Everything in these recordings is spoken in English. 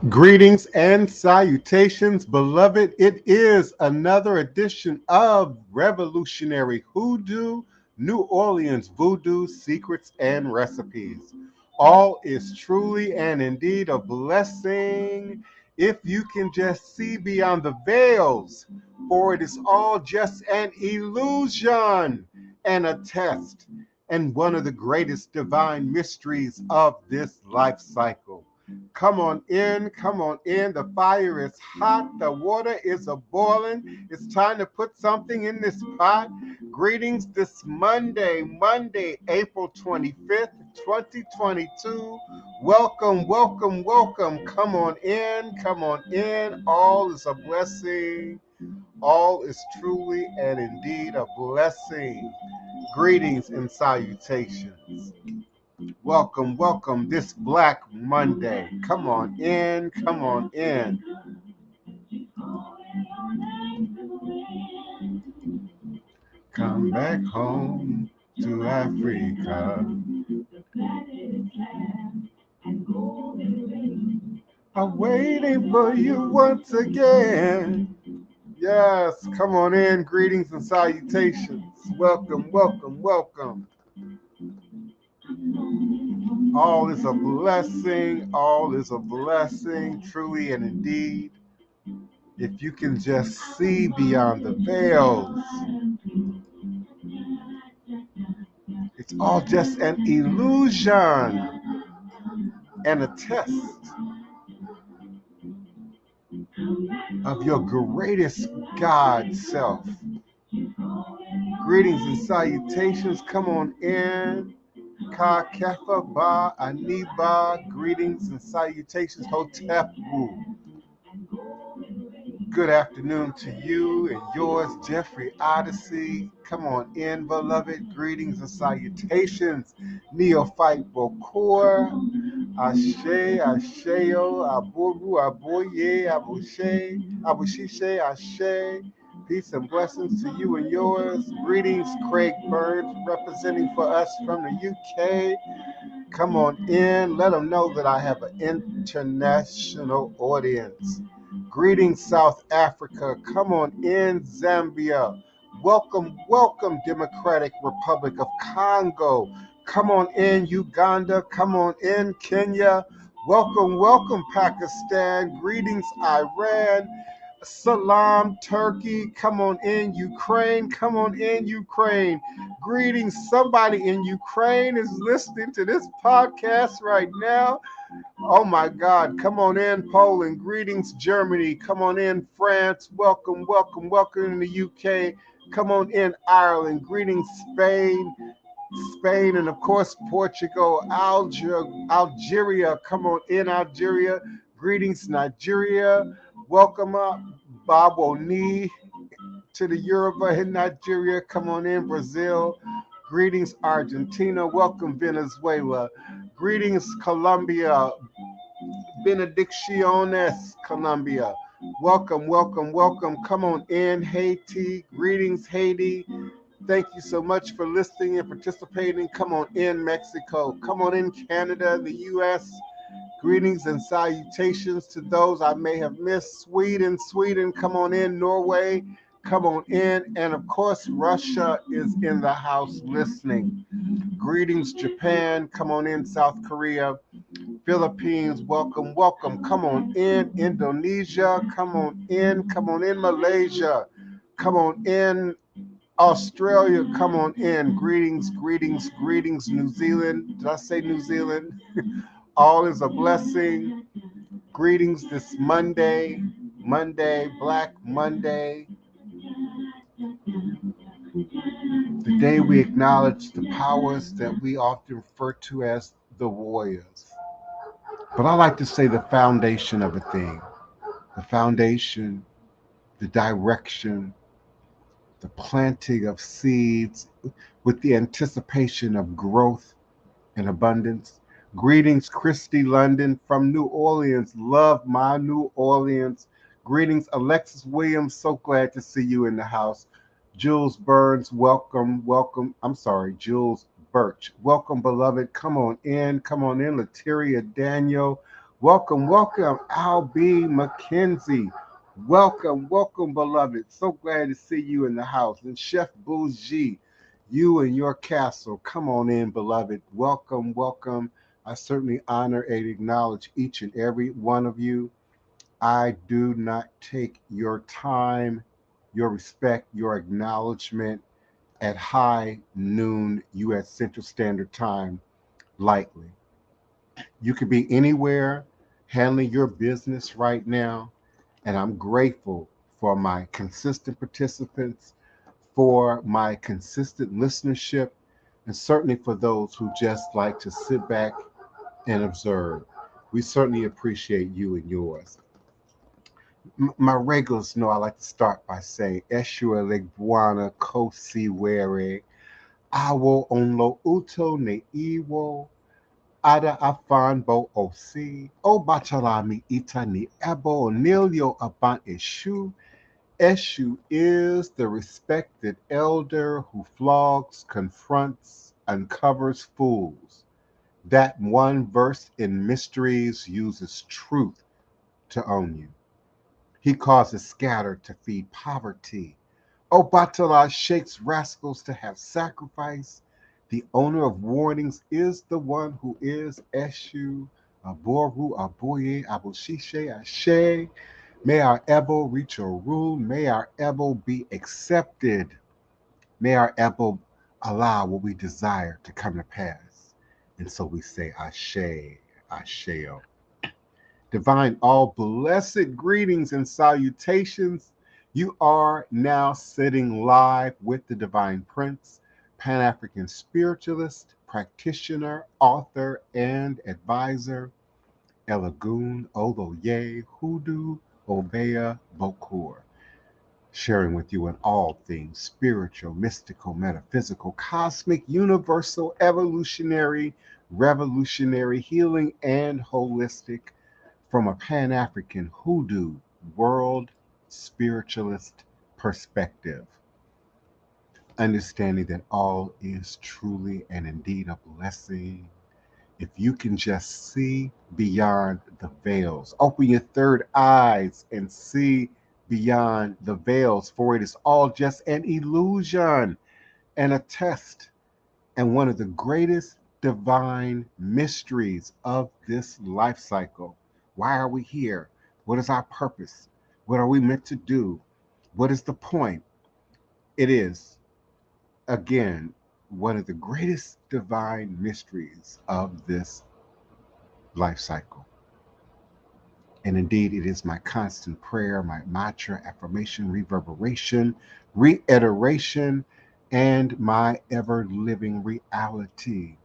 Greetings and salutations, beloved. It is another edition of Revolutionary Hoodoo, New Orleans Voodoo Secrets and Recipes. All is truly and indeed a blessing if you can just see beyond the veils, for it is all just an illusion and a test, and one of the greatest divine mysteries of this life cycle. Come on in, come on in. The fire is hot, the water is a boiling. It's time to put something in this pot. Greetings this Monday, April 25th, 2022. Welcome, welcome, welcome. Come on in, come on in. All is a blessing. All is truly and indeed a blessing. Greetings and salutations. Welcome, welcome this Black Monday. Come on in, come on in. Come back home to Africa. I'm waiting for you once again. Yes, come on in. Greetings and salutations. Welcome, welcome, welcome. All is a blessing. All is a blessing, truly and indeed. If you can just see beyond the veils, it's all just an illusion and a test of your greatest God self. Greetings and salutations. Come on in. Ka Kefa Ba Aniba. Greetings and salutations. Hotepu. Good afternoon to you and yours, Jeffrey Odyssey. Come on in, beloved. Greetings and salutations. Neophyte Bokor. Ashe, Asheo, Aburu, Aboye, Abushe, Abushishe, Ashe. Peace and blessings to you and yours. Greetings, Craig Burns, representing for us from the UK. Come on in. Let them know that I have an international audience. Greetings, South Africa. Come on in, Zambia. Welcome, welcome, Democratic Republic of Congo. Come on in, Uganda. Come on in, Kenya. Welcome, welcome, Pakistan. Greetings, Iran. Salam, Turkey. Come on in, Ukraine. Come on in, Ukraine. Greetings. Somebody in Ukraine is listening to this podcast right now. Oh my God. Come on in, Poland. Greetings, Germany. Come on in, France. Welcome, welcome, welcome in the UK. Come on in, Ireland. Greetings, Spain. Spain, and of course, Portugal, Algeria. Come on in, Algeria. Greetings, Nigeria. Welcome up, Baboni, to the Yoruba in Nigeria. Come on in, Brazil. Greetings, Argentina. Welcome, Venezuela. Greetings, Colombia. Benedicciones, Colombia. Welcome, welcome, welcome. Come on in, Haiti. Greetings, Haiti. Thank you so much for listening and participating. Come on in, Mexico. Come on in, Canada, the US. Greetings and salutations to those I may have missed. Sweden, come on in. Norway, come on in. And of course, Russia is in the house listening. Greetings, Japan, come on in. South Korea, Philippines, welcome, welcome. Come on in. Indonesia, come on in. Come on in. Malaysia, come on in. Australia, come on in. Greetings, greetings, greetings. New Zealand, did I say New Zealand? All is a blessing. Greetings this Monday, Black Monday, the day we acknowledge the powers that we often refer to as the warriors. But I like to say the foundation of a thing, the foundation, the direction, the planting of seeds with the anticipation of growth and abundance. Greetings, Christy London from New Orleans. Love my New Orleans. Greetings, Alexis Williams. So glad to see you in the house. Jules Burns, welcome, welcome. I'm sorry, Jules Birch. Welcome, beloved. Come on in. Come on in. Lateria Daniel. Welcome, welcome, Al B. McKenzie. Welcome, beloved. So glad to see you in the house. And Chef Bougie, you and your castle. Come on in, beloved. Welcome. I certainly honor and acknowledge each and every one of you. I do not take your time, your respect, your acknowledgement at high noon U.S. Central Standard Time lightly. You could be anywhere handling your business right now, and I'm grateful for my consistent participants, for my consistent listenership, and certainly for those who just like to sit back and observe. We certainly appreciate you and yours. My regulars know I like to start by saying, Eshua Legbuana Kosiwere, Awo Onlo Uto Ne Iwo, Ada Afan Bo Osi, O Bachalami Itani Ebo Nilio Aban Eshu. Eshu is the respected elder who flogs, confronts, uncovers fools. That one versed in mysteries uses truth to own you. He causes scatter to feed poverty. Obatala shakes rascals to have sacrifice. The owner of warnings is the one who is Eshu, Aboru, Aboye, Aboshishe, Ashe. May our Ebo reach your rule. May our Ebo be accepted. May our Ebo allow what we desire to come to pass. And so we say Ashe, Asheo. Divine, all blessed greetings and salutations. You are now sitting live with the Divine Prince, Pan African Spiritualist, Practitioner, Author, and Advisor, Elagoon Oloye Hoodoo Obeya Bokur, sharing with you in all things spiritual, mystical, metaphysical, cosmic, universal, evolutionary, revolutionary, healing, and holistic from a Pan African Hoodoo world spiritualist perspective, understanding that all is truly and indeed a blessing. If you can just see beyond the veils, open your third eyes and see beyond the veils, for it is all just an illusion and a test and one of the greatest divine mysteries of this life cycle. Why are we here? What is our purpose? What are we meant to do? What is the point? It is, again, one of the greatest divine mysteries of this life cycle. And indeed, it is my constant prayer, my mantra, affirmation, reverberation, reiteration, and my ever living reality.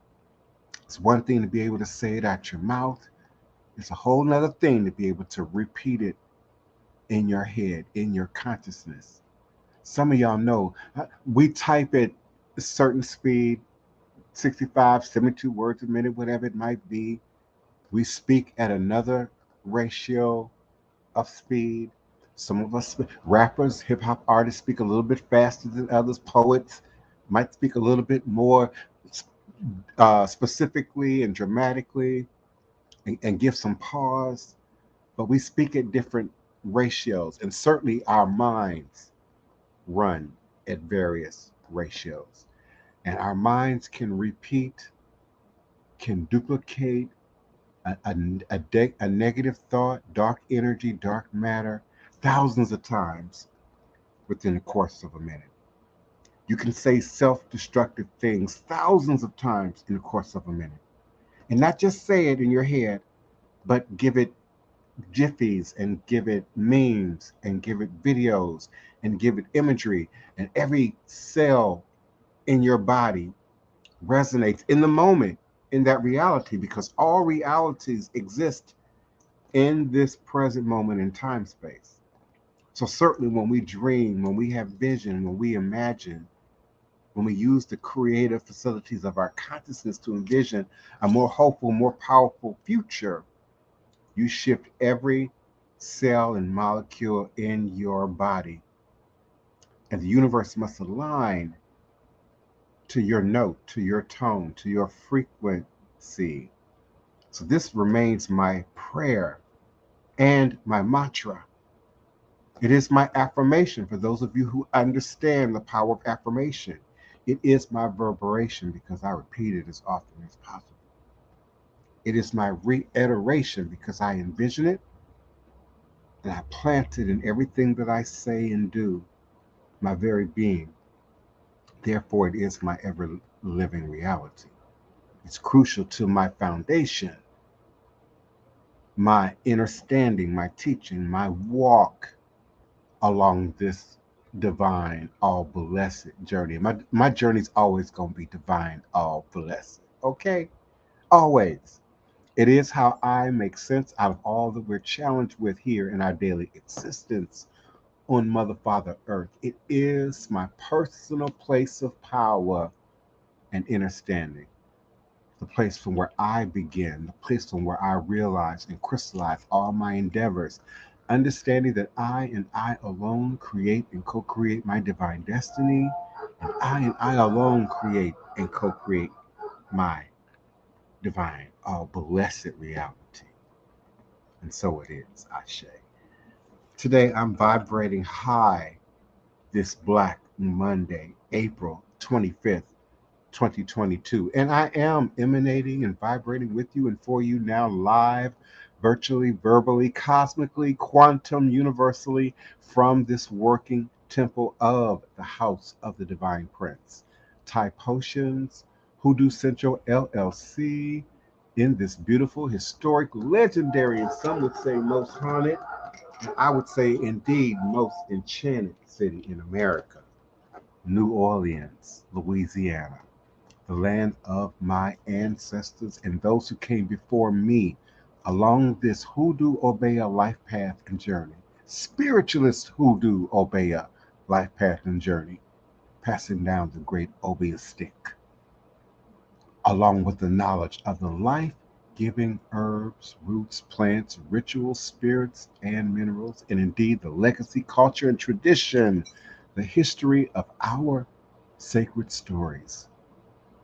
It's one thing to be able to say it out your mouth. It's a whole nother thing to be able to repeat it in your head, in your consciousness. Some of y'all know we type at a certain speed, 65, 72 words a minute, whatever it might be. We speak at another ratio of speed. Some of us, rappers, hip hop artists, speak a little bit faster than others. Poets might speak a little bit more specifically and dramatically and give some pause, but we speak at different ratios, and certainly our minds run at various ratios. And our minds can repeat, can duplicate a negative thought, dark energy, dark matter, thousands of times within the course of a minute. You can say self destructive things thousands of times in the course of a minute. And not just say it in your head, but give it jiffies and give it memes and give it videos and give it imagery, and every cell in your body resonates in the moment in that reality, because all realities exist in this present moment in time space. So certainly when we dream, when we have vision, when we imagine, when we use the creative facilities of our consciousness to envision a more hopeful, more powerful future, you shift every cell and molecule in your body. And the universe must align to your note, to your tone, to your frequency. So this remains my prayer and my mantra. It is my affirmation for those of you who understand the power of affirmation. It is my reverberation because I repeat it as often as possible. It is my reiteration because I envision it and I plant it in everything that I say and do, my very being. Therefore, it is my ever living reality. It's crucial to my foundation, my understanding, my teaching, my walk along this divine, all blessed journey. My journey's always going to be divine, all blessed. Okay? Always. It is how I make sense out of all that we're challenged with here in our daily existence on Mother Father Earth. It is my personal place of power and understanding, the place from where I begin, the place from where I realize and crystallize all my endeavors, understanding that I and I alone create and co create my divine destiny, and I alone create and co create my divine, all blessed reality. And so it is, Ashe. Today I'm vibrating high this Black Monday, April 25th, 2022. And I am emanating and vibrating with you and for you now live, virtually, verbally, cosmically, quantum, universally from this working temple of the House of the Divine Prince. Thai Potions, Hoodoo Central LLC, in this beautiful, historic, legendary, and some would say most haunted, and I would say indeed most enchanted city in America, New Orleans, Louisiana, the land of my ancestors and those who came before me along this Hoodoo Obeah life path and journey. Spiritualist Hoodoo Obeah life path and journey, passing down the great Obeah stick, along with the knowledge of the life giving herbs, roots, plants, rituals, spirits, and minerals, and indeed the legacy, culture, and tradition, the history of our sacred stories.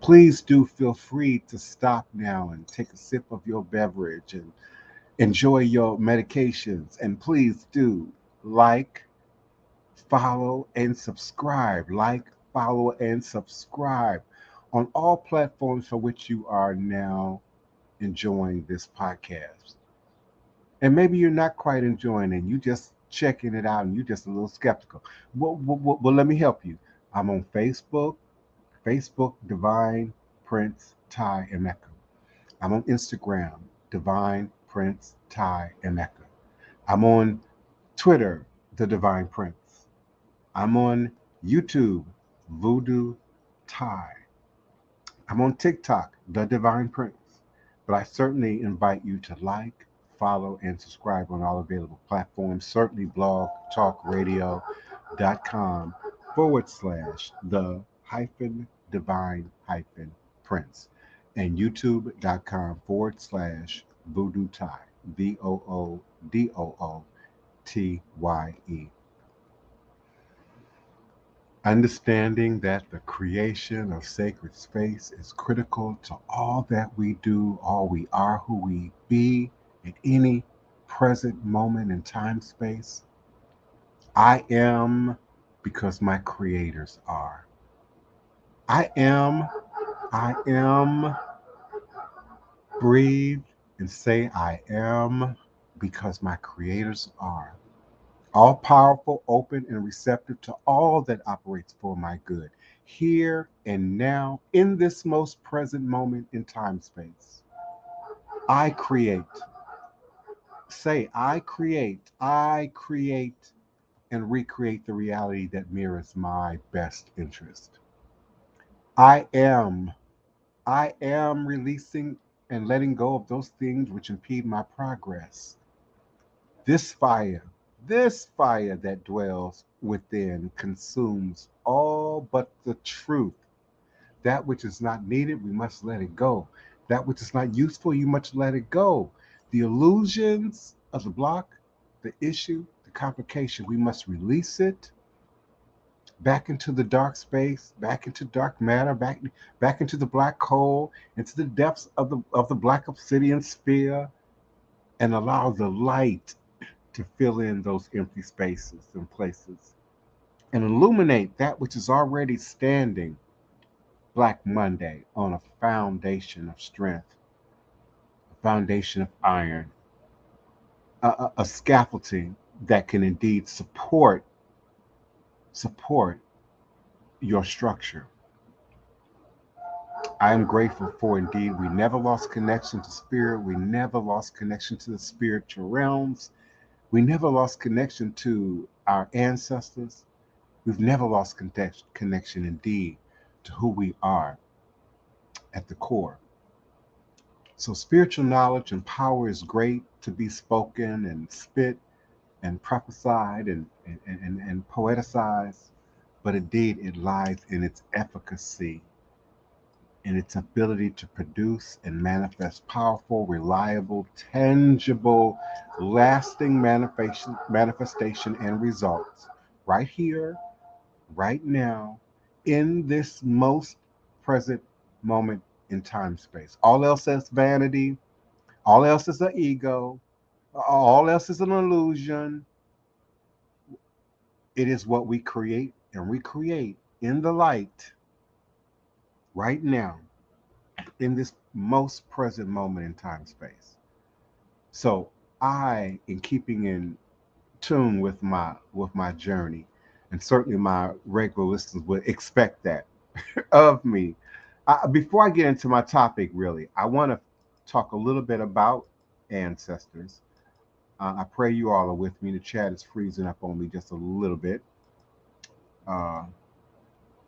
Please do feel free to stop now and take a sip of your beverage and enjoy your medications. And please do like, follow, and subscribe. Like, follow, and subscribe on all platforms for which you are now enjoying this podcast. And maybe you're not quite enjoying it, you just checking it out and you're just a little skeptical. Well, let me help you. I'm on Facebook, Divine Prince Ty Emeka. I'm on Instagram, Divine Prince Ty Emeka. I'm on Twitter, The Divine Prince. I'm on YouTube, Voodoo Ty. I'm on TikTok, The Divine Prince. But I certainly invite you to like, follow, and subscribe on all available platforms. Certainly blogtalkradio.com/the hyphen divine hyphen prince and youtube.com/voodoo tie VOODOOTYE. Understanding that the creation of sacred space is critical to all that we do, all we are, who we be at any present moment in time space. I am because my creators are. I am, breathe and say I am because my creators are. All powerful, open, and receptive to all that operates for my good, here and now, in this most present moment in time space. I create. Say, I create and recreate the reality that mirrors my best interest. I am. I am releasing and letting go of those things which impede my progress. This fire, this fire that dwells within consumes all but the truth. That which is not needed, we must let it go. That which is not useful, you must let it go. The illusions of the block, the issue, the complication, we must release it, back into the dark space, back into dark matter, back into the black hole, into the depths of the black obsidian sphere, and allow the light to fill in those empty spaces and places and illuminate that which is already standing Black Monday on a foundation of strength, a foundation of iron, a scaffolding that can indeed support your structure. I am grateful for indeed we never lost connection to spirit. We never lost connection to the spiritual realms. We never lost connection to our ancestors. We've never lost connection indeed to who we are at the core. So spiritual knowledge and power is great to be spoken and spit and prophesied and poeticized, but indeed it lies in its efficacy, in its ability to produce and manifest powerful, reliable, tangible, lasting manifestation and results right here, right now, in this most present moment in time space. All else is vanity, all else is an ego, all else is an illusion. It is what we create and recreate in the light right now, in this most present moment in time space. So I, in keeping in tune with my journey, and certainly my regular listeners would expect that of me. Before I get into my topic, really, I want to talk a little bit about ancestors. I pray you all are with me. The chat is freezing up on me just a little bit. Uh,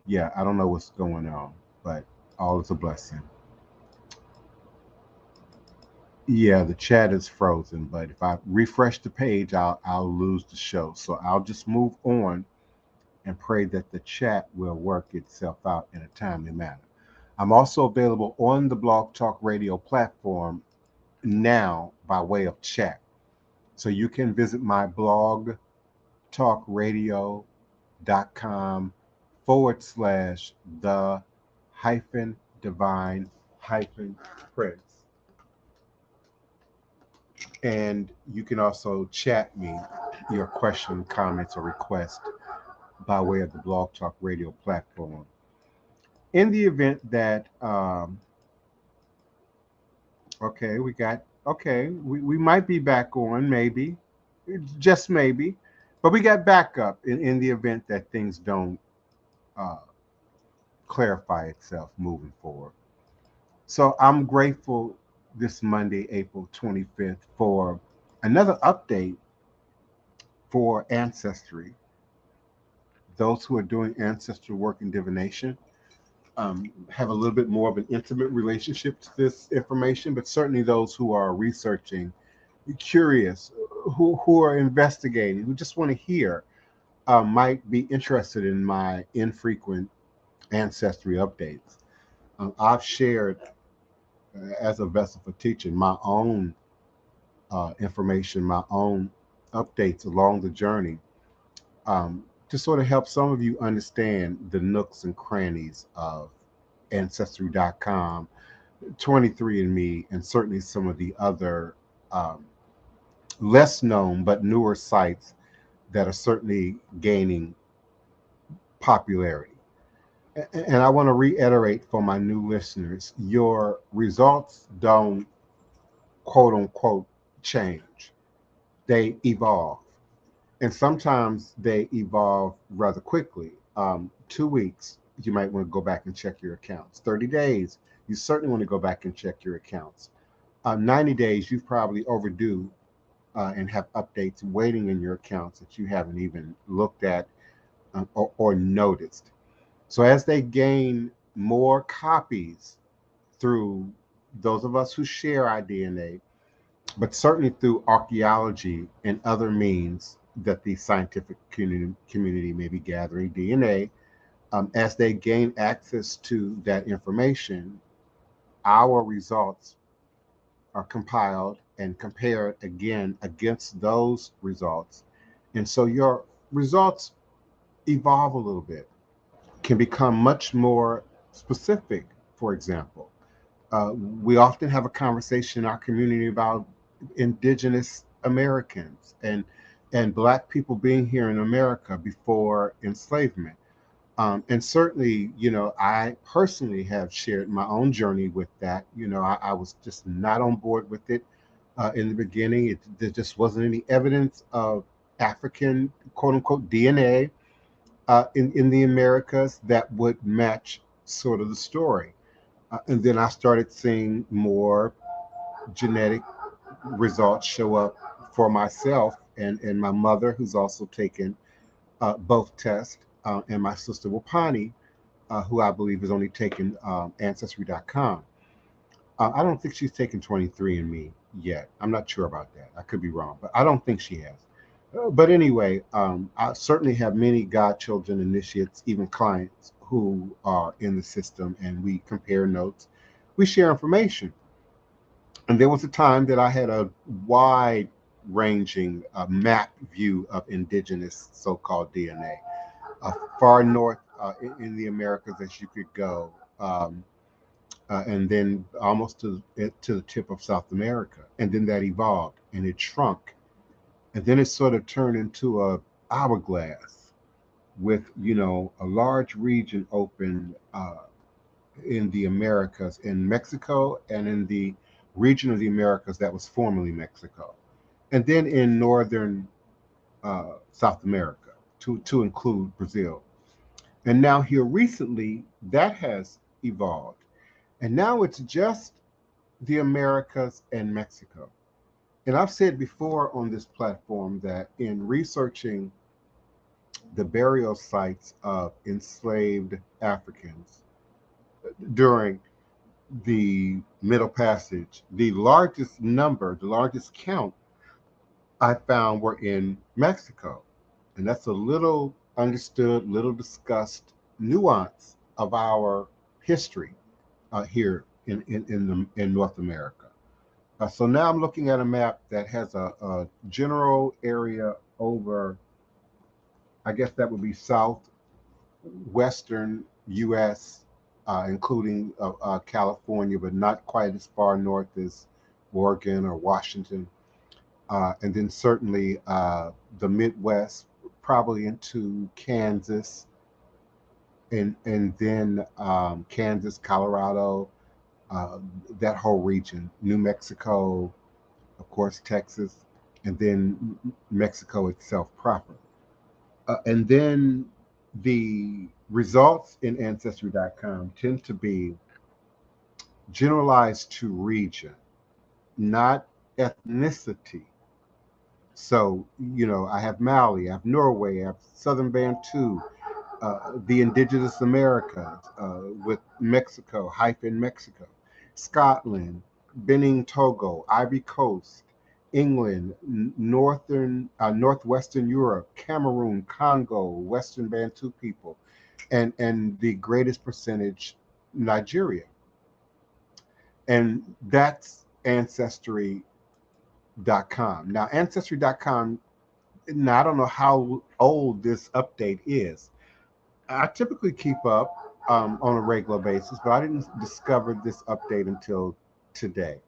yeah, I don't know what's going on, but all is a blessing. Yeah, the chat is frozen, but if I refresh the page, I'll lose the show. So I'll just move on and pray that the chat will work itself out in a timely manner. I'm also available on the Blog Talk Radio platform now by way of chat. So you can visit my blog talkradio.com/the hyphen divine hyphen prince. And you can also chat me your question, comments, or request by way of the Blog Talk Radio platform. In the event that, we might be back on, maybe, just maybe, but we got backup in the event that things don't uh, clarify itself moving forward. So I'm grateful this Monday, April 25th, for another update for ancestry. Those who are doing ancestral work and divination have a little bit more of an intimate relationship to this information, but certainly those who are researching, curious, who are investigating, who just want to hear, might be interested in my infrequent ancestry updates. I've shared, as a vessel for teaching, my own information, my own updates along the journey, to sort of help some of you understand the nooks and crannies of Ancestry.com, 23andMe, and certainly some of the other um, less known but newer sites that are certainly gaining popularity. And I want to reiterate for my new listeners, your results don't quote unquote change, they evolve. And sometimes they evolve rather quickly. 2 weeks, you might want to go back and check your accounts. 30 days, you certainly want to go back and check your accounts. 90 days, you've probably overdue and have updates waiting in your accounts that you haven't even looked at or noticed. So as they gain more copies through those of us who share our DNA, but certainly through archaeology and other means that the scientific community may be gathering DNA, as they gain access to that information, our results are compiled and compared again against those results. And so your results evolve a little bit, can become much more specific. For example, we often have a conversation in our community about indigenous Americans and Black people being here in America before enslavement. And certainly, I personally have shared my own journey with that. I was just not on board with it in the beginning. There just wasn't any evidence of African, quote unquote, DNA in the Americas that would match sort of the story. And then I started seeing more genetic results show up for myself and my mother, who's also taken both tests, and my sister Wapani, who I believe has only taken Ancestry.com. I don't think she's taken 23andMe yet. I'm not sure about that. I could be wrong, but I don't think she has. But anyway, I certainly have many godchildren, initiates, even clients who are in the system, and we compare notes. We share information. And there was a time that I had a wide ranging map view of indigenous so-called DNA, far north in the Americas as you could go, and then almost to the tip of South America. And then that evolved and it shrunk. And then it sort of turned into a hourglass with, a large region open in the Americas, in Mexico, and in the region of the Americas that was formerly Mexico, and then in northern South America to include Brazil. And now here recently, that has evolved. And now it's just the Americas and Mexico. And I've said before on this platform that in researching the burial sites of enslaved Africans during the Middle Passage, the largest number, the largest count I found were in Mexico. And that's a little understood, little discussed nuance of our history here in North America. So now I'm looking at a map that has a general area over, I guess that would be southwestern US, including California, but not quite as far north as Oregon or Washington. And then certainly the Midwest, probably into Kansas, and then Kansas, Colorado, that whole region, New Mexico, of course, Texas, and then Mexico itself proper. And then the results in Ancestry.com tend to be generalized to region, not ethnicity. So, I have Mali, I have Norway, I have Southern Bantu, the indigenous Americas, with Mexico, hyphen Mexico, Scotland, Benin, Togo, Ivory Coast, England, northwestern Europe, Cameroon, Congo, Western Bantu people, and the greatest percentage, Nigeria. And that's Ancestry.com. Now, Ancestry.com, now I don't know how old this update is. I typically keep up on a regular basis, but I didn't discover this update until today.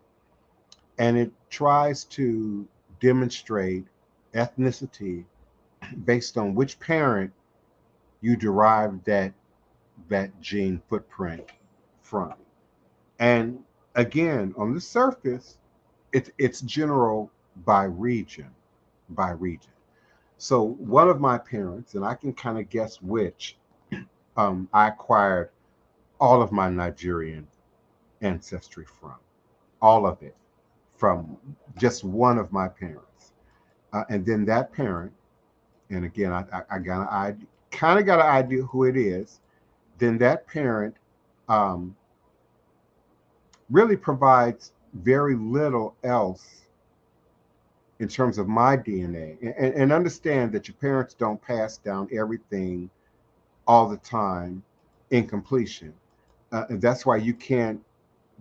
And it tries to demonstrate ethnicity based on which parent you derive that gene footprint from. And again, on the surface, it's general by region, by region. So one of my parents, and I can kind of guess which, I acquired all of my Nigerian ancestry from, all of it, from just one of my parents. And then that parent, and again, I kind of got an idea who it is. Then that parent really provides very little else in terms of my DNA. And understand that your parents don't pass down everything all the time in completion. And that's why you can't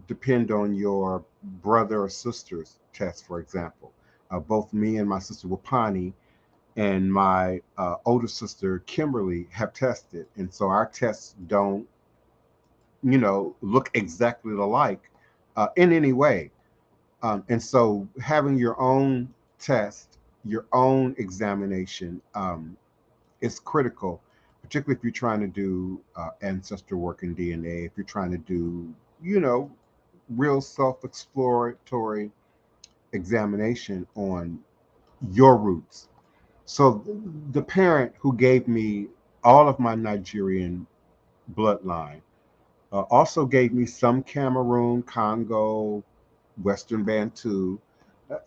depend on your brother or sister's test, for example. Both me and my sister Wapani and my older sister Kimberly have tested, and so our tests don't, look exactly alike in any way. And so having your own test, your own examination, is critical, particularly if you're trying to do ancestor work in DNA, if you're trying to do, you know, real self-exploratory examination on your roots. So the parent who gave me all of my Nigerian bloodline also gave me some Cameroon, Congo, Western Bantu.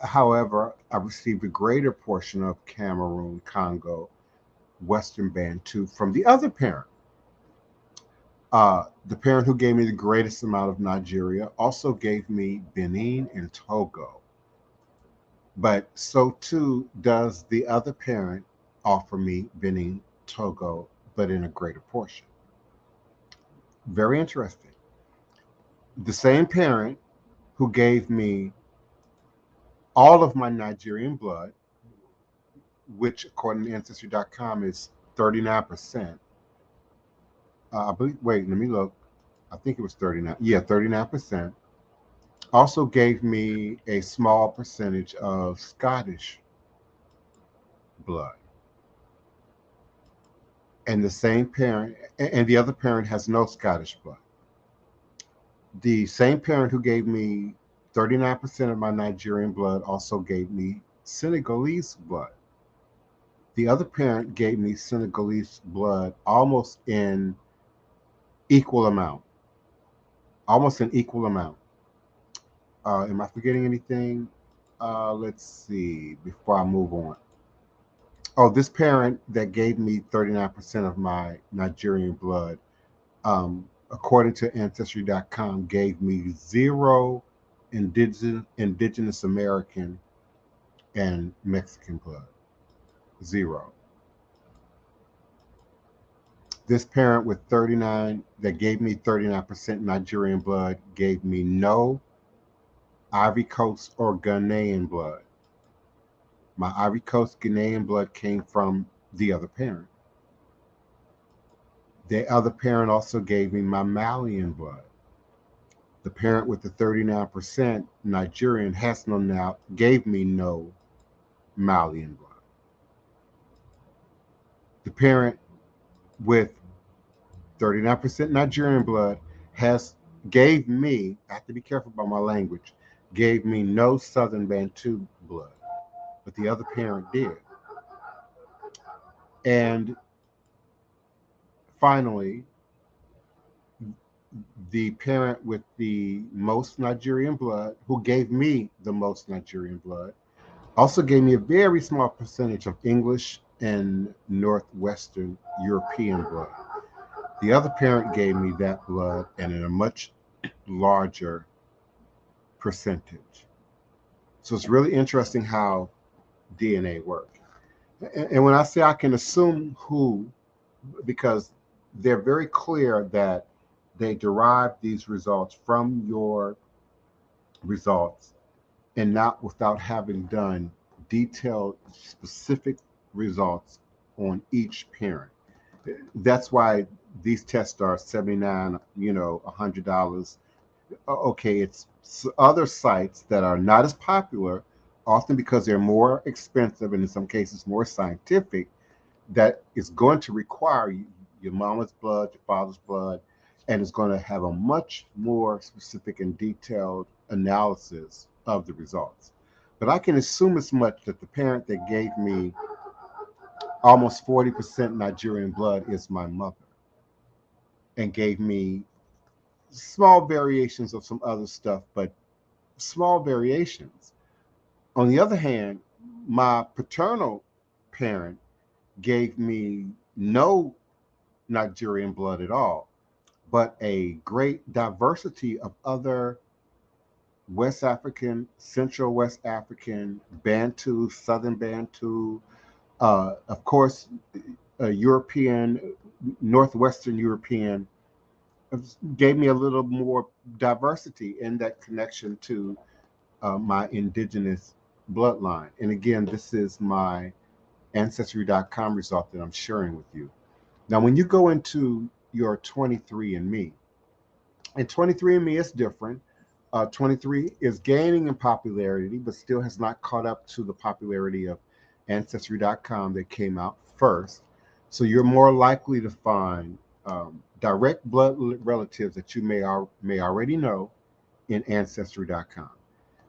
However, I received a greater portion of Cameroon, Congo, Western Bantu from the other parent. The parent who gave me the greatest amount of Nigeria also gave me Benin and Togo. But so too does the other parent offer me Benin, Togo, but in a greater portion. Very interesting. The same parent who gave me all of my Nigerian blood, which according to Ancestry.com is 39%. I believe, wait, let me look. I think it was 39. Yeah, 39%. Also gave me a small percentage of Scottish blood. And the same parent, and the other parent has no Scottish blood. The same parent who gave me 39% of my Nigerian blood also gave me Senegalese blood. The other parent gave me Senegalese blood almost in equal amount. Almost an equal amount. Am I forgetting anything? Let's see, before I move on. Oh, this parent that gave me 39% of my Nigerian blood, according to Ancestry.com, gave me zero indigenous American and Mexican blood. Zero. This parent with 39 that gave me 39% Nigerian blood gave me no Ivory Coast or Ghanaian blood. My Ivory Coast Ghanaian blood came from the other parent. The other parent also gave me my Malian blood. The parent with the 39% Nigerian has no now gave me no Malian blood. The parent with 39% Nigerian blood has gave me, I have to be careful about my language, gave me no Southern Bantu blood, but the other parent did. And finally, the parent with the most Nigerian blood, who gave me the most Nigerian blood, also gave me a very small percentage of English and Northwestern European blood. The other parent gave me that blood and in a much larger percentage. So it's really interesting how DNA works. And when I say I can assume who, because they're very clear that they derive these results from your results and not without having done detailed, specific results on each parent. That's why these tests are $79, $100. Okay, it's other sites that are not as popular, often because they're more expensive and in some cases more scientific, that is going to require your mama's blood, your father's blood, and it's going to have a much more specific and detailed analysis of the results. But I can assume as much that the parent that gave me almost 40% Nigerian blood is my mother and gave me small variations of some other stuff, but small variations. On the other hand, my paternal parent gave me no Nigerian blood at all, but a great diversity of other West African, Central West African, Bantu, Southern Bantu, of course, European, Northwestern European, gave me a little more diversity in that connection to my indigenous bloodline. And again, this is my Ancestry.com result that I'm sharing with you. Now, when you go into your 23andMe, and 23andMe is different. 23 is gaining in popularity, but still has not caught up to the popularity of Ancestry.com that came out first. So you're more likely to find direct blood relatives that you may already know in Ancestry.com.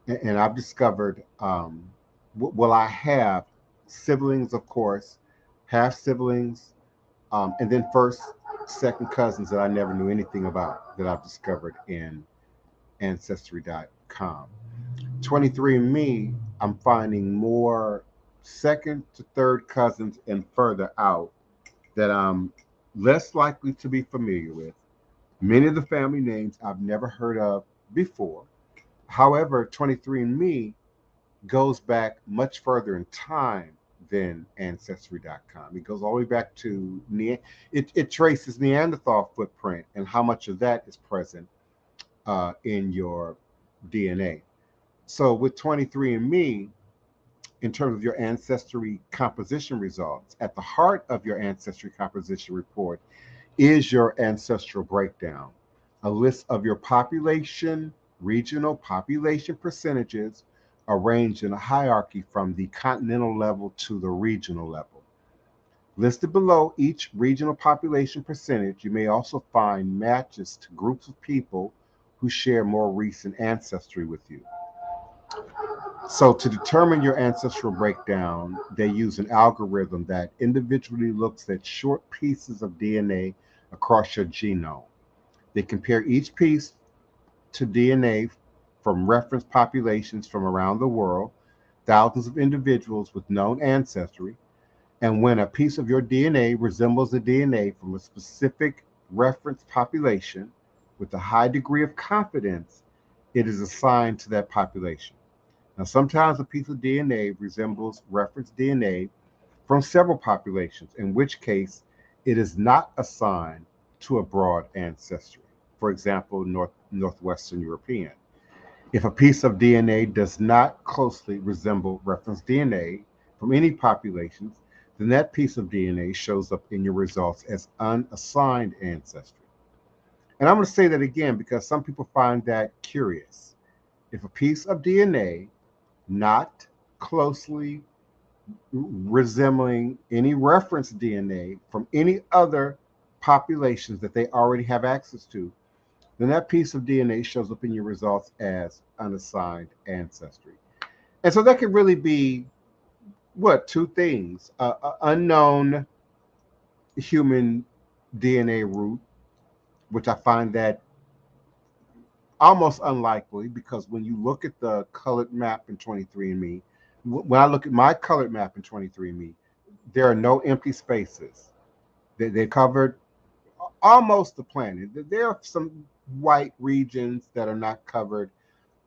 And I've discovered, well, I have siblings, of course, half siblings, and then first, second cousins that I never knew anything about that I've discovered in Ancestry.com. 23andMe, I'm finding more second to third cousins and further out that I'm less likely to be familiar with. Many of the family names I've never heard of before. However, 23andMe goes back much further in time than Ancestry.com. It goes all the way back to it traces Neanderthal footprint and how much of that is present in your DNA. So with 23andMe, in terms of your ancestry composition results, at the heart of your ancestry composition report is your ancestral breakdown, a list of your population, regional population percentages arranged in a hierarchy from the continental level to the regional level. Listed below each regional population percentage, you may also find matches to groups of people who share more recent ancestry with you. So to determine your ancestral breakdown, they use an algorithm that individually looks at short pieces of DNA across your genome. They compare each piece to DNA from reference populations from around the world, thousands of individuals with known ancestry, and when a piece of your DNA resembles the DNA from a specific reference population with a high degree of confidence, it is assigned to that population. Now, sometimes a piece of DNA resembles reference DNA from several populations, in which case it is not assigned to a broad ancestry. For example, Northwestern European. If a piece of DNA does not closely resemble reference DNA from any populations, then that piece of DNA shows up in your results as unassigned ancestry. And I'm going to say that again because some people find that curious. If a piece of DNA not closely resembling any reference DNA from any other populations that they already have access to, then that piece of DNA shows up in your results as unassigned ancestry. And so that could really be what? Two things: unknown human DNA root, which I find that almost unlikely because when you look at the colored map in 23andMe, when I look at my colored map in 23andMe, there are no empty spaces. They covered almost the planet. There are some white regions that are not covered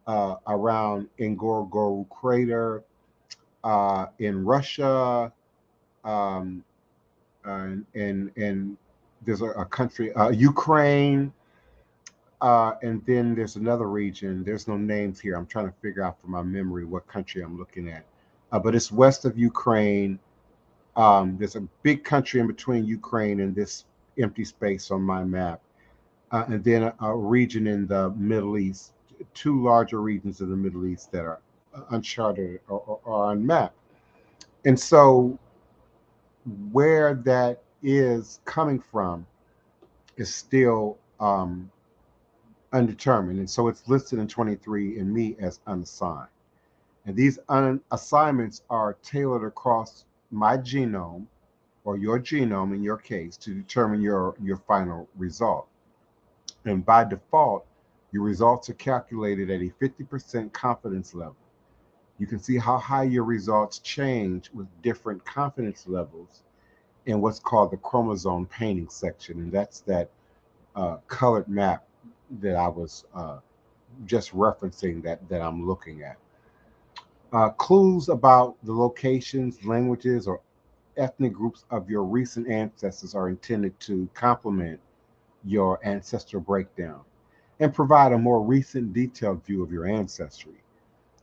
around Ngorongoro crater in Russia, um, and there's a country, Ukraine, and then there's another region. There's no names here. I'm trying to figure out from my memory what country I'm looking at, but it's west of Ukraine. There's a big country in between Ukraine and this empty space on my map, and then a region in the Middle East, two larger regions in the Middle East that are uncharted or unmapped. And so where that is coming from is still undetermined. And so it's listed in 23andMe as unassigned. And these assignments are tailored across my genome or your genome in your case to determine your final result. And by default, your results are calculated at a 50% confidence level. You can see how high your results change with different confidence levels in what's called the chromosome painting section. And that's that colored map that I was just referencing that I'm looking at. Clues about the locations, languages, or ethnic groups of your recent ancestors are intended to complement your ancestral breakdown and provide a more recent detailed view of your ancestry.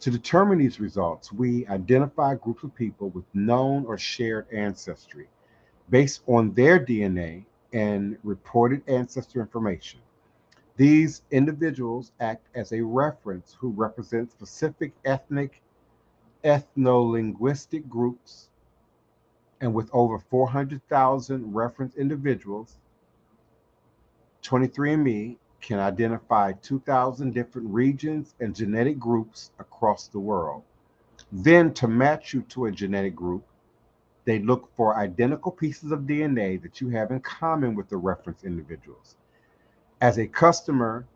To determine these results, we identify groups of people with known or shared ancestry based on their DNA and reported ancestor information. These individuals act as a reference who represent specific ethnic, ethno-linguistic groups, and with over 400,000 reference individuals, 23andMe can identify 2,000 different regions and genetic groups across the world. Then, to match you to a genetic group, they look for identical pieces of DNA that you have in common with the reference individuals. As a customer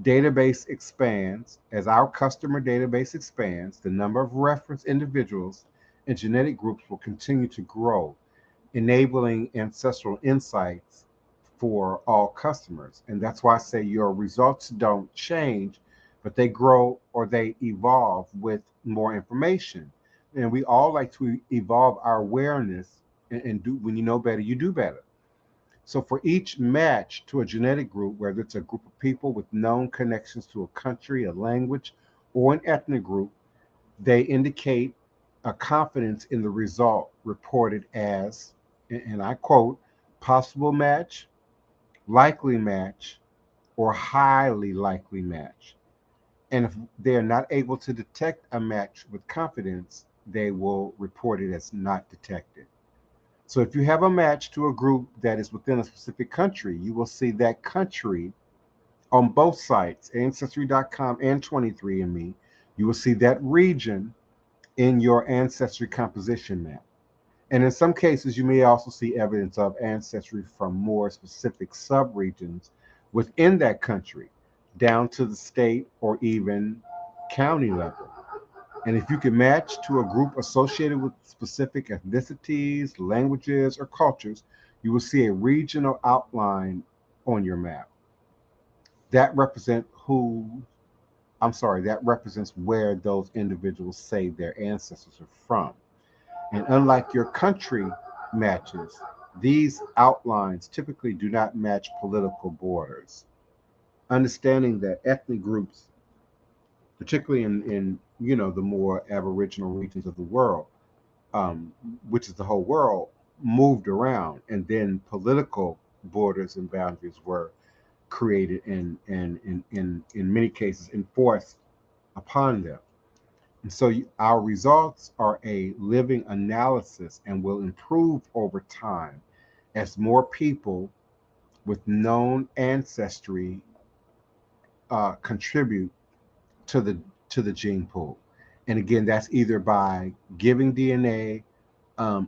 database expands, as our customer database expands, the number of reference individuals and genetic groups will continue to grow, enabling ancestral insights for all customers. And that's why I say your results don't change, but they grow or they evolve with more information. And we all like to evolve our awareness and do, when you know better, you do better. So for each match to a genetic group, whether it's a group of people with known connections to a country, a language, or an ethnic group, they indicate a confidence in the result reported as, and I quote, possible match, likely match, or highly likely match. And if they're not able to detect a match with confidence, they will report it as not detected. So if you have a match to a group that is within a specific country, you will see that country on both sites, Ancestry.com and 23andMe. You will see that region in your ancestry composition map. And in some cases, you may also see evidence of ancestry from more specific subregions within that country, down to the state or even county level. And if you can match to a group associated with specific ethnicities, languages, or cultures, you will see a regional outline on your map. That represent who, that represents where those individuals say their ancestors are from. And unlike your country matches, these outlines typically do not match political borders. Understanding that ethnic groups, particularly in the more aboriginal regions of the world, um, which is the whole world, moved around, and then political borders and boundaries were created and in many cases enforced upon them. And so our results are a living analysis and will improve over time as more people with known ancestry contribute to the gene pool. And again, that's either by giving DNA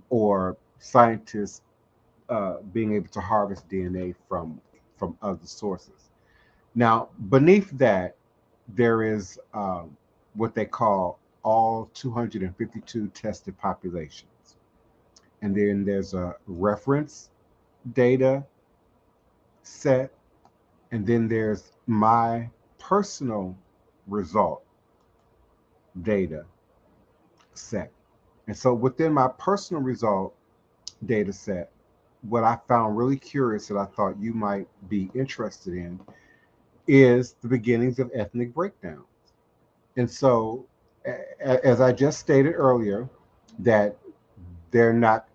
or scientists being able to harvest DNA from other sources. Now, beneath that, there is what they call all 252 tested populations. And then there's a reference data set, and then there's my personal result data set. And so within my personal result data set, what I found really curious that I thought you might be interested in is the beginnings of ethnic breakdowns. And so, as I just stated earlier, that they're not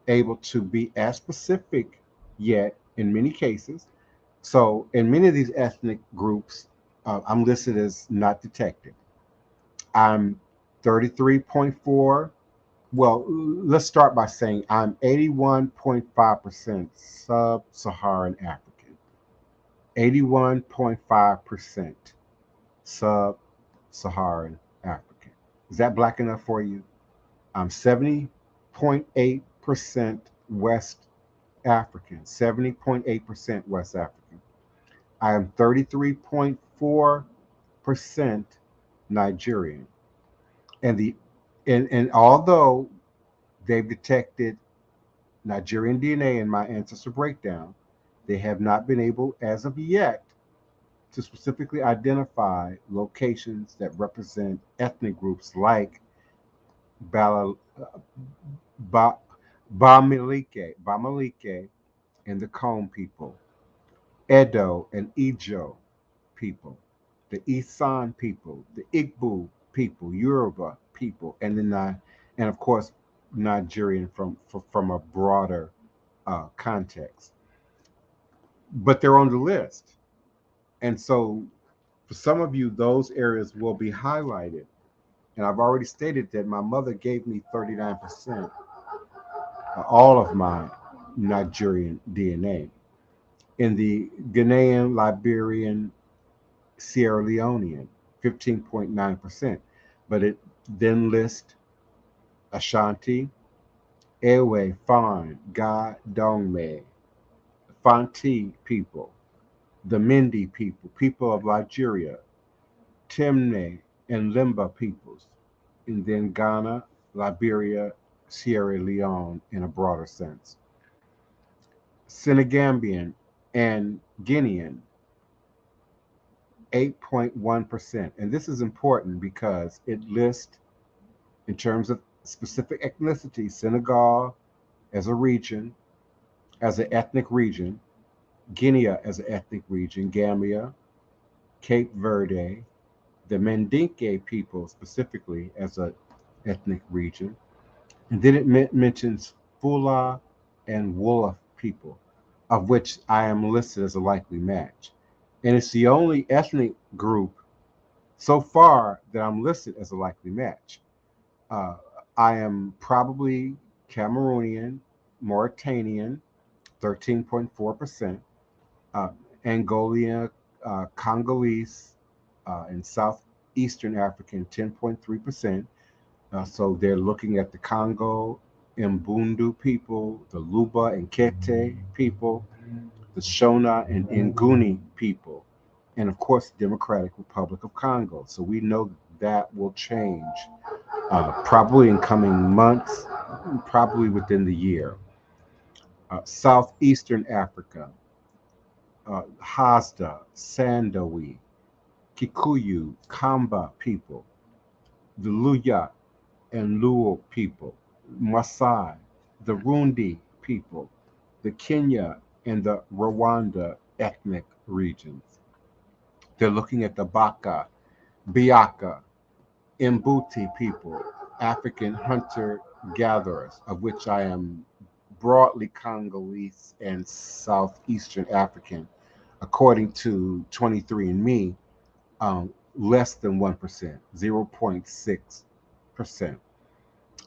able to be as specific yet in many cases. So, in many of these ethnic groups, I'm listed as not detected. I'm 33.4. Well, let's start by saying I'm 81.5% sub Saharan African. 81.5% sub Saharan African. Is that black enough for you? I'm 70.8% West African, 70.8% West African. I am 33.4% Nigerian. And the and although they've detected Nigerian DNA in my ancestor breakdown, they have not been able as of yet to specifically identify locations that represent ethnic groups like Bala, ba, Bamileke and the Kom people, Edo and Ijo people, the Isan people, the Igbo people, Yoruba people, and then and of course Nigerian from a broader context. But they're on the list, and so for some of you, those areas will be highlighted. And I've already stated that my mother gave me 39%, all of my Nigerian DNA. In the Ghanaian, Liberian, Sierra Leonean, 15.9%. But it then lists Ashanti, Ewe, Fan, Ga, Dongme, Fanti people, the Mindi people, people of Nigeria, Temne and Limba peoples, and then Ghana, Liberia, Sierra Leone in a broader sense. Senegambian and Guinean, 8.1%. And this is important because it lists, in terms of specific ethnicity, Senegal as a region, as an ethnic region, Guinea as an ethnic region, Gambia, Cape Verde, the Mandinka people specifically as an ethnic region. And then it mentions Fula and Wolof people, of which I am listed as a likely match. And it's the only ethnic group so far that I'm listed as a likely match. Uh, I am probably Cameroonian, Mauritanian, 13.4%, uh, Angolia, Congolese, and Southeastern African, 10.3%. So they're looking at the Congo, Mbundu people, the Luba and Kete people, the Shona and Nguni people, and of course, the Democratic Republic of Congo. So we know that will change probably in coming months, probably within the year. Southeastern Africa, Hasda, Sandawi, Kikuyu, Kamba people, the Luya and Luo people, Maasai, the Rundi people, the Kenya and the Rwanda ethnic regions. They're looking at the Baka, Biaka, Mbuti people, African hunter gatherers, of which I am broadly Congolese and Southeastern African, according to 23andMe, less than 1%, 0.6%.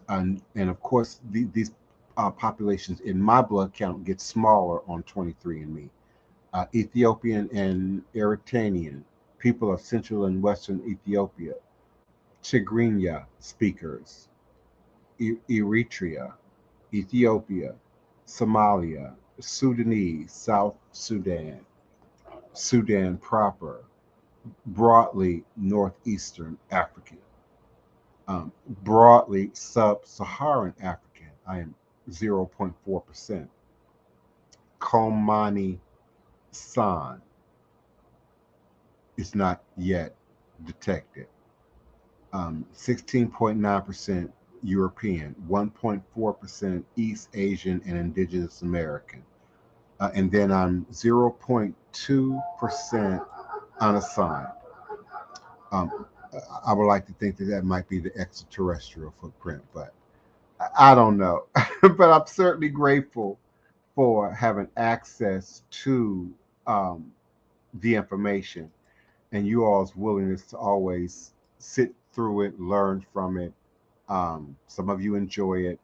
And of course, these populations in my blood count get smaller on 23andMe. Ethiopian and Eritrean, people of Central and Western Ethiopia, Tigrinya speakers, Eritrea, Ethiopia, Somalia, Sudanese, South Sudan, Sudan proper, broadly Northeastern African, broadly Sub-Saharan African. I am 0.4%. Komani San is not yet detected. 16.9% European, 1.4% East Asian and Indigenous American. And then I'm 0.2% unassigned. Um, I would like to think that that might be the extraterrestrial footprint, but I don't know. But I'm certainly grateful for having access to the information and you all's willingness to always sit through it, learn from it. Some of you enjoy it.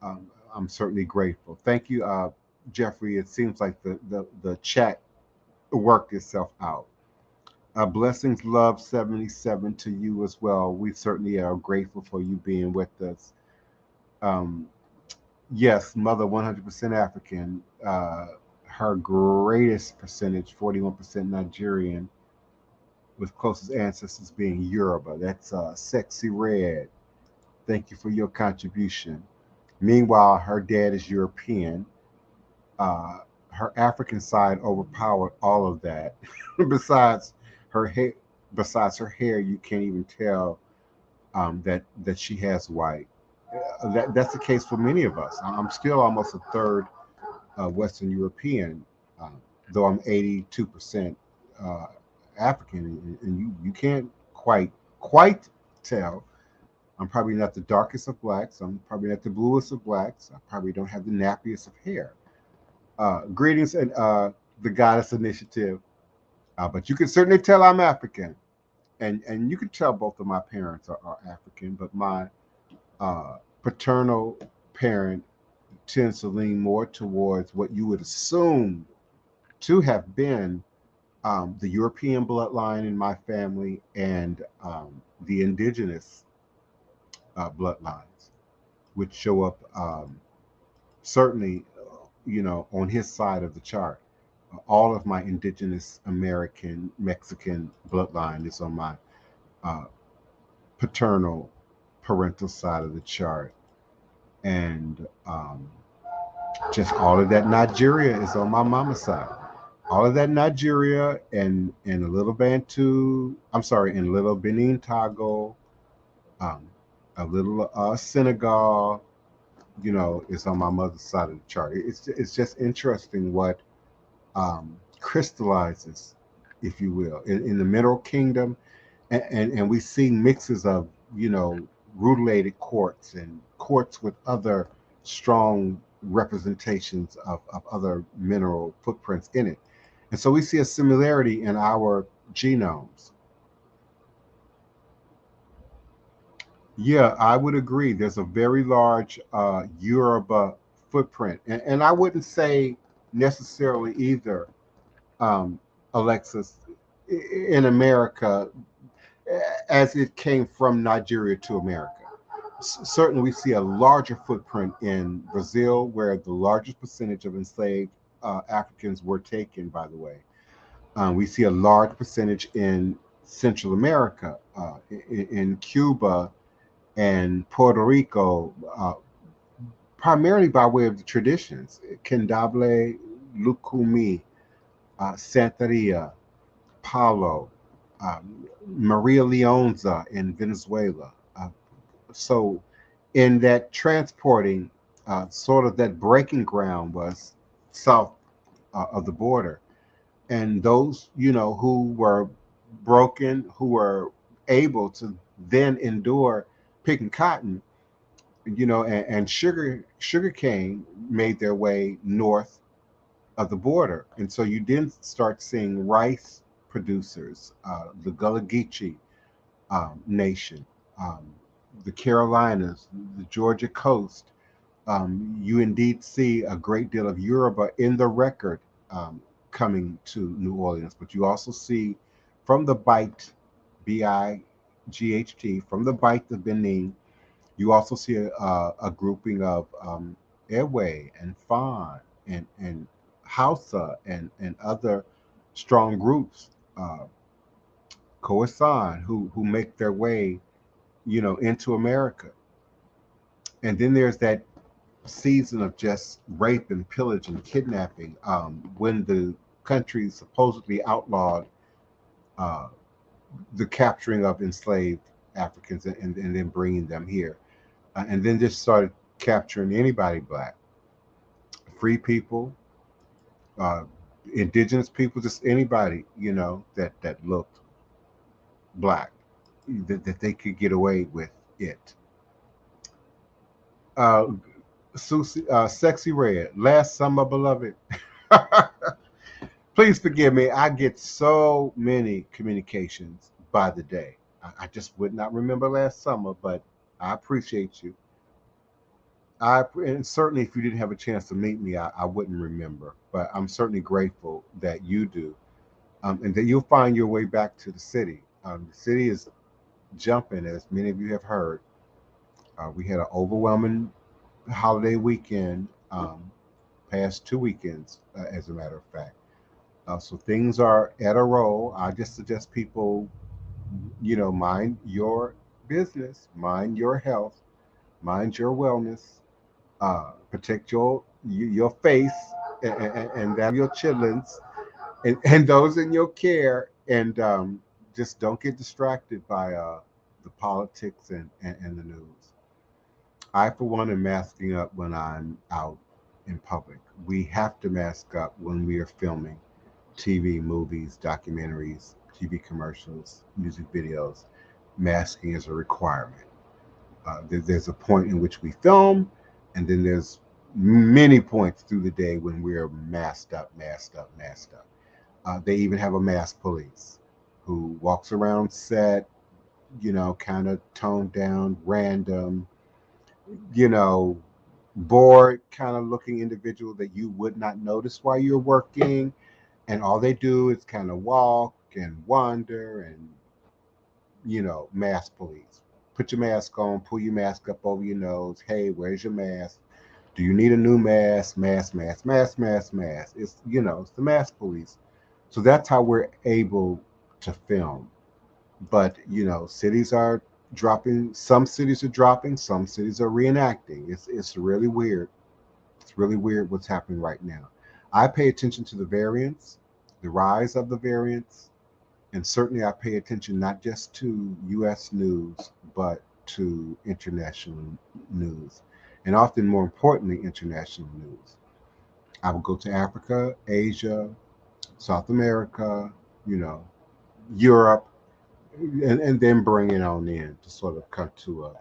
I'm certainly grateful. Thank you, Jeffrey. It seems like the chat worked itself out. Blessings, love 77 to you as well. We certainly are grateful for you being with us. Um, yes, mother 100% African. Her greatest percentage, 41% Nigerian, with closest ancestors being Yoruba. That's Sexy Red. Thank you for your contribution. Meanwhile, her dad is European. Uh, Her African side overpowered all of that. besides her hair, besides her hair, you can't even tell that she has white. That's the case for many of us. I'm still almost a third Western European, though I'm 82% uh, African, and you can't quite tell. I'm probably not the darkest of blacks. I'm probably not the bluest of blacks. I probably don't have the nappiest of hair. Greetings and the Goddess Initiative. But you can certainly tell I'm African. And you can tell both of my parents are African, but my paternal parent tends to lean more towards what you would assume to have been the European bloodline in my family and the indigenous bloodlines, which show up certainly, on his side of the chart. All of my indigenous American, Mexican bloodline is on my uh, paternal, parental side of the chart. And just all of that Nigeria is on my mama's side. All of that Nigeria and a little Bantu, I'm sorry, and a little Benin, Togo, um, a little Senegal, is on my mother's side of the chart. It's just interesting what crystallizes, if you will, in the mineral kingdom, and we see mixes of rutilated quartz and quartz with other strong representations of other mineral footprints in it, and so we see a similarity in our genomes. Yeah, I would agree. There's a very large Yoruba footprint, and I wouldn't say necessarily either, um, Alexis, in America as it came from Nigeria to America. Certainly, we see a larger footprint in Brazil, where the largest percentage of enslaved Africans were taken, by the way. We see a large percentage in Central America, in Cuba and Puerto Rico, primarily by way of the traditions, Kendable, Lucumi, Santeria, Palo, Maria Leonza in Venezuela. So, in that transporting, sort of that breaking ground was south of the border. And those, who were broken, who were able to then endure picking cotton, and sugar cane made their way north of the border. And so you then start seeing rice producers, the Gullah Geechee nation, um, the Carolinas, the Georgia coast. You indeed see a great deal of Yoruba in the record coming to New Orleans, but you also see from the Bight, Bight, from the Bight of Benin, you also see a grouping of Ewe and Fan and Hausa and other strong groups, Khoisan, who make their way, into America. And then there's that season of just rape and pillage and kidnapping, when the country supposedly outlawed uh, the capturing of enslaved Africans and then bringing them here, and then just started capturing anybody black, free people, uh, indigenous people, just anybody that looked black, that they could get away with it. Uh, Susie, Sexy Red, last summer, beloved. Please forgive me. I get so many communications by the day. I just would not remember last summer, but I appreciate you. And certainly, if you didn't have a chance to meet me, I wouldn't remember. But I'm certainly grateful that you do, and that you'll find your way back to the city. The city is jumping, as many of you have heard. We had an overwhelming holiday weekend, past 2 weekends, as a matter of fact. So things are at a roll. I just suggest people, mind your business, mind your health, mind your wellness, protect your face and that of your childrens and those in your care, and just don't get distracted by the politics and the news. I, for one, am masking up when I'm out in public. We have to mask up when we are filming TV, movies, documentaries, TV commercials, music videos. masking is a requirement. There's a point in which we film, and then there's many points through the day when we're masked up, masked up, masked up. They even have a mask police who walks around set, kind of toned down, random, you know, bored kind of looking individual that you would not notice while you're working. And all they do is kind of walk and wander and, mask police. Put your mask on, pull your mask up over your nose. Hey, where's your mask? Do you need a new mask? Mask, mask, mask, mask, mask. It's the mask police. So that's how we're able to film. But, cities are dropping, some cities are dropping, some cities are reenacting. It's really weird. It's really weird what's happening right now. I pay attention to the variants, the rise of the variants, and certainly I pay attention not just to US news, but to international news, and often more importantly, international news. I will go to Africa, Asia, South America, you know, Europe, and then bring it on in to sort of come to a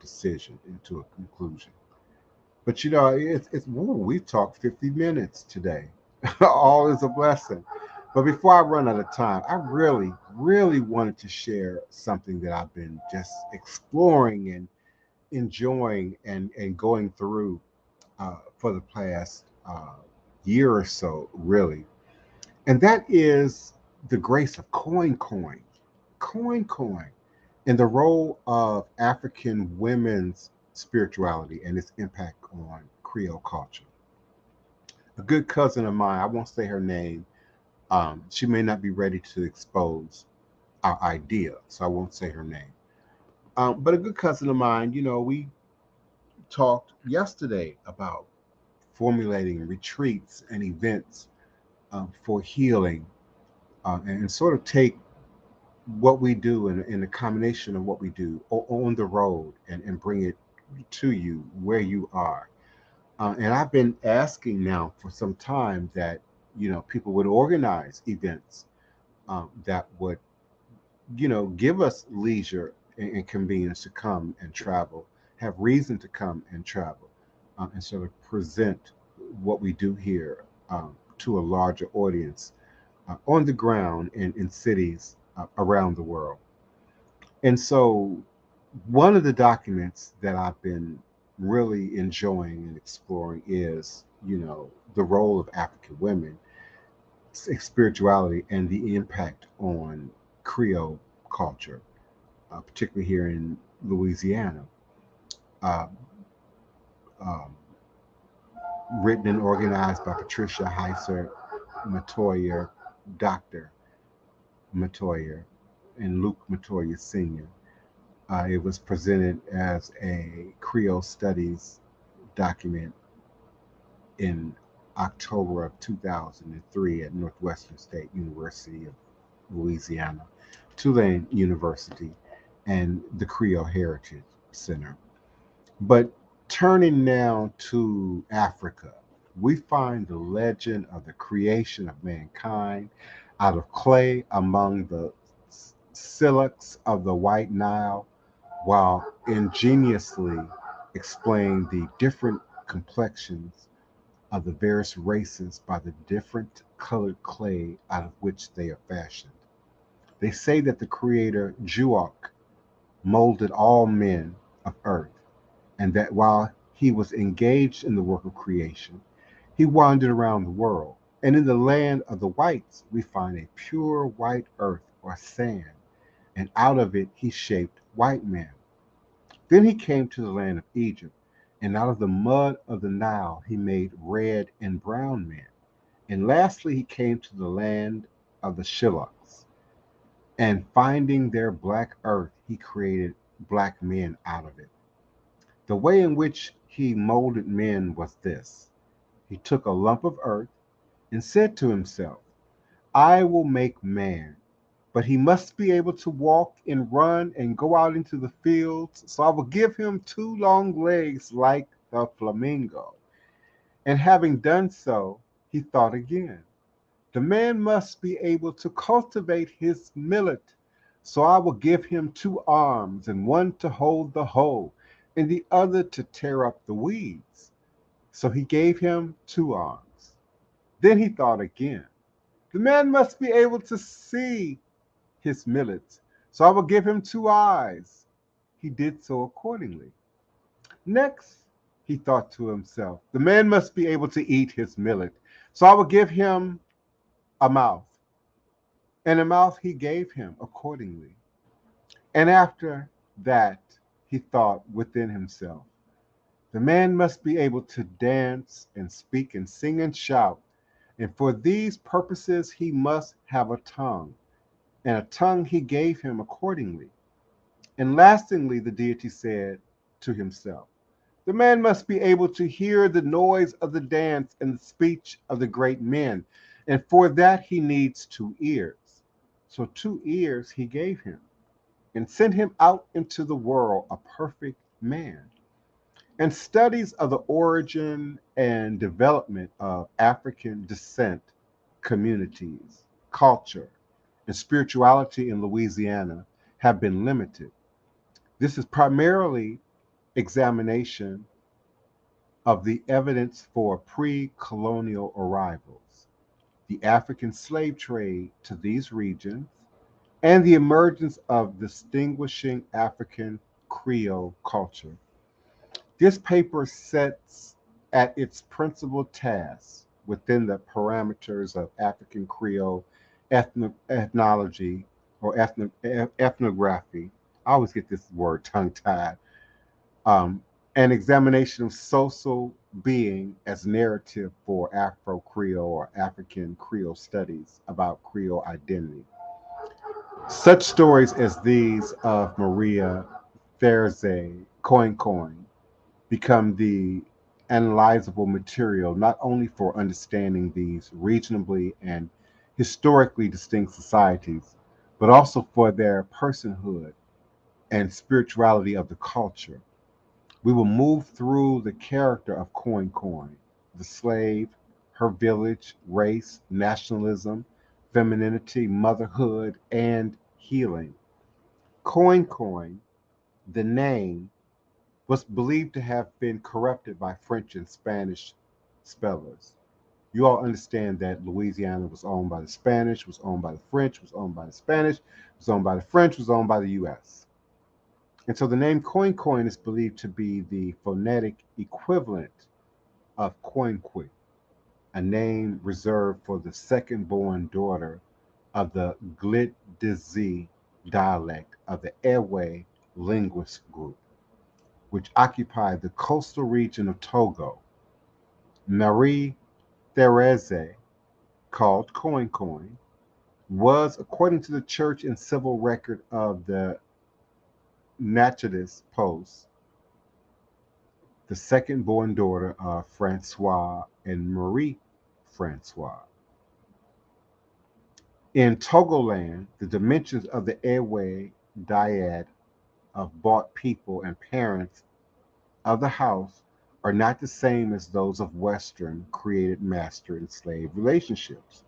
decision, into a conclusion. But we've talked 50 minutes today. All is a blessing. But before I run out of time, I really, really wanted to share something that I've been just exploring and enjoying and going through for the past year or so, really. And that is the grace of coin, and the role of African women's spirituality and its impact on Creole culture. A good cousin of mine, I won't say her name, she may not be ready to expose our idea, so I won't say her name. But a good cousin of mine, we talked yesterday about formulating retreats and events for healing, and sort of take what we do in a combination of what we do on the road, and bring it to you where you are. And I've been asking now for some time that people would organize events that would give us leisure and convenience to come and travel, have reason to come and travel, and sort of present what we do here to a larger audience on the ground in cities around the world. And so, one of the documents that I've been really enjoying and exploring is, the role of African women, spirituality, and the impact on Creole culture, particularly here in Louisiana. Uh, um, Written and organized by Patricia Heiser Matoyer, Dr. Matoyer, and Luke Matoyer Sr. It was presented as a Creole Studies document in October of 2003 at Northwestern State University of Louisiana, Tulane University, and the Creole Heritage Center. But turning now to Africa, we find the legend of the creation of mankind out of clay among the silex of the White Nile, while ingeniously explain the different complexions of the various races by the different colored clay out of which they are fashioned. They say that the creator Juok molded all men of earth, and that while he was engaged in the work of creation, he wandered around the world. And in the land of the whites, we find a pure white earth or sand, and out of it he shaped white men. Then he came to the land of Egypt, and out of the mud of the Nile he made red and brown men. And lastly, he came to the land of the Shillocks, and finding there black earth, he created black men out of it. The way in which he molded men was this: he took a lump of earth and said to himself, I will make man, but he must be able to walk and run and go out into the fields. So I will give him two long legs like the flamingo. And having done so, he thought again. The man must be able to cultivate his millet. So I will give him 2 arms, and one to hold the hoe, and the other to tear up the weeds. So he gave him 2 arms. Then he thought again, the man must be able to see his millets, so I will give him 2 eyes. He did so accordingly. Next, he thought to himself, the man must be able to eat his millet, so I will give him a mouth. And a mouth he gave him accordingly. And after that, he thought within himself, the man must be able to dance and speak and sing and shout, and for these purposes he must have a tongue, and a tongue he gave him accordingly. And lastingly, the deity said to himself, the man must be able to hear the noise of the dance and the speech of the great men, and for that he needs 2 ears. So 2 ears he gave him, and sent him out into the world a perfect man. And studies of the origin and development of African descent communities, culture, and spirituality in Louisiana have been limited. This is primarily examination of the evidence for pre-colonial arrivals, the African slave trade to these regions, and the emergence of distinguishing African Creole culture. This paper sets at its principal task within the parameters of African Creole ethnology or ethnography. I always get this word tongue tied. Um, an examination of social being as narrative for Afro Creole or African Creole studies about Creole identity. Such stories as these of Maria Thursday Coin become the analyzable material not only for understanding these regionally and historically distinct societies, but also for their personhood and spirituality of the culture. We will move through the character of Coin, the slave, her village, race, nationalism, femininity, motherhood, and healing. Coin, the name, was believed to have been corrupted by French and Spanish spellers. You all understand that Louisiana was owned by the Spanish, was owned by the French, was owned by the Spanish, was owned by the French, was owned by the US. And so the name Coin is believed to be the phonetic equivalent of Coinquic, a name reserved for the second born daughter of the Glidizzi dialect of the Ewe linguist group, which occupied the coastal region of Togo. Marie Therese, called Coin, was, according to the church and civil record of the Natchez Post, the second born daughter of Francois and Marie Francois. In Togoland, the dimensions of the Ewe dyad of bought people and parents of the house are not the same as those of Western created master and slave relationships.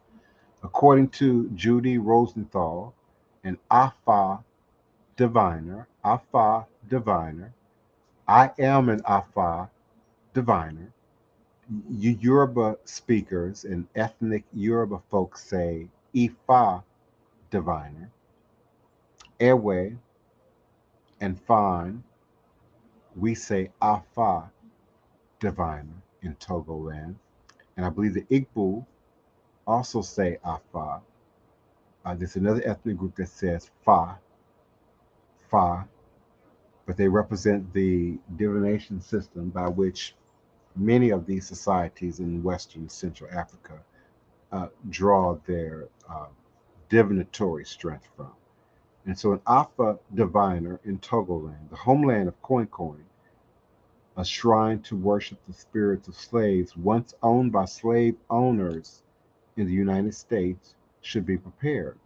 According to Judy Rosenthal, an Afa diviner, I am an Afa diviner. Yoruba speakers and ethnic Yoruba folks say Ifa diviner. Ewe and Fan, we say Afa diviner in Togoland. And I believe the Igbo also say Afa. There's another ethnic group that says Fa, but they represent the divination system by which many of these societies in Western Central Africa draw their divinatory strength from. And so an Afa diviner in Togoland, the homeland of Coin, a shrine to worship the spirits of slaves once owned by slave owners in the United States, should be prepared.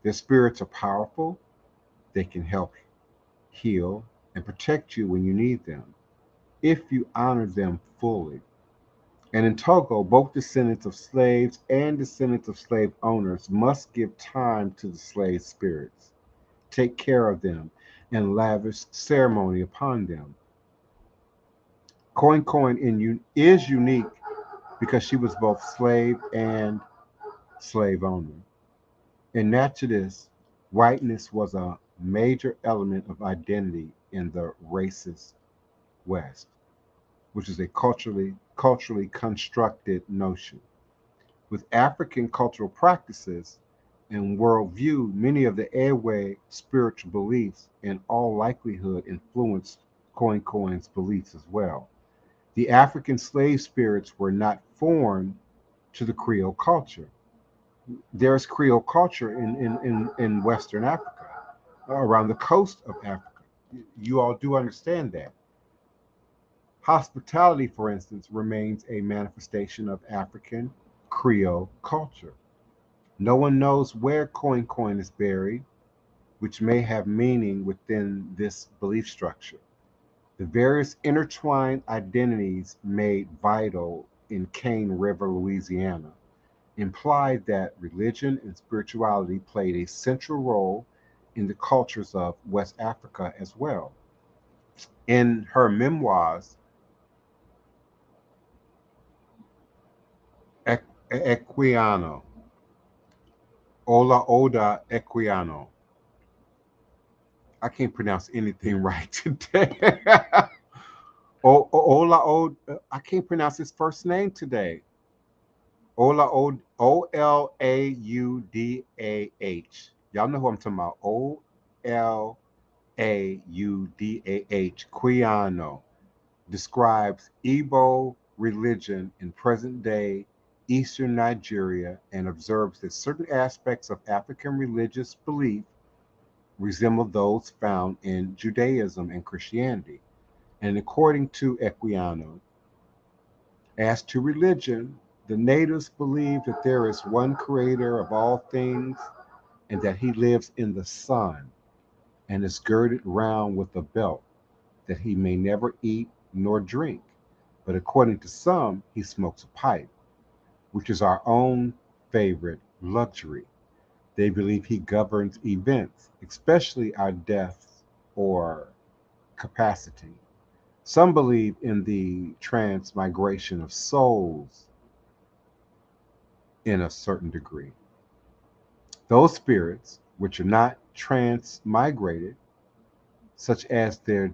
Their spirits are powerful. They can help heal and protect you when you need them, if you honor them fully. And in Togo, both descendants of slaves and descendants of slave owners must give time to the slave spirits. take care of them, and lavish ceremony upon them. Is unique because she was both slave and slave owner. In Natchez, whiteness was a major element of identity in the racist West, which is a culturally constructed notion. With African cultural practices and worldview, many of the airway spiritual beliefs in all likelihood influenced Coin's beliefs as well. The African slave spirits were not foreign to the Creole culture. There's Creole culture in Western Africa, around the coast of Africa. You all do understand that. Hospitality, for instance, remains a manifestation of African Creole culture. No one knows where Coin is buried, which may have meaning within this belief structure. The various intertwined identities made vital in Cane River, Louisiana, implied that religion and spirituality played a central role in the cultures of West Africa as well. In her memoirs, Equiano, Ola Oda Equiano, I can't pronounce anything right today. Ola Oda, I can't pronounce his first name today. Olaudah. Y'all know who I'm talking about. Olaudah. Quiano describes Igbo religion in present day Eastern Nigeria and observes that certain aspects of African religious belief resemble those found in Judaism and Christianity. And according to Equiano, as to religion, the natives believe that there is one creator of all things and that he lives in the sun and is girded round with a belt, that he may never eat nor drink. But according to some, he smokes a pipe, which is our own favorite luxury. They believe he governs events, especially our deaths or capacity. Some believe in the transmigration of souls in a certain degree. Those spirits which are not transmigrated, such as their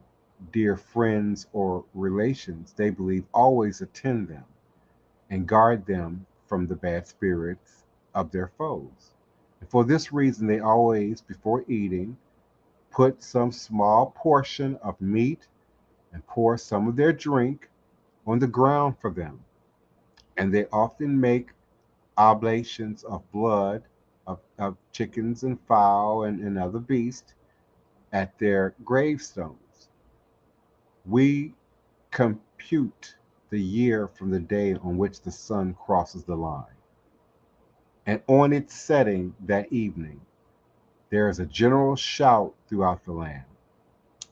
dear friends or relations, they believe always attend them and guard them from the bad spirits of their foes. And for this reason, they always, before eating, put some small portion of meat and pour some of their drink on the ground for them. And they often make oblations of blood of chickens and fowl and other beasts at their gravestones. We compute the year from the day on which the sun crosses the line. And on its setting that evening, there is a general shout throughout the land.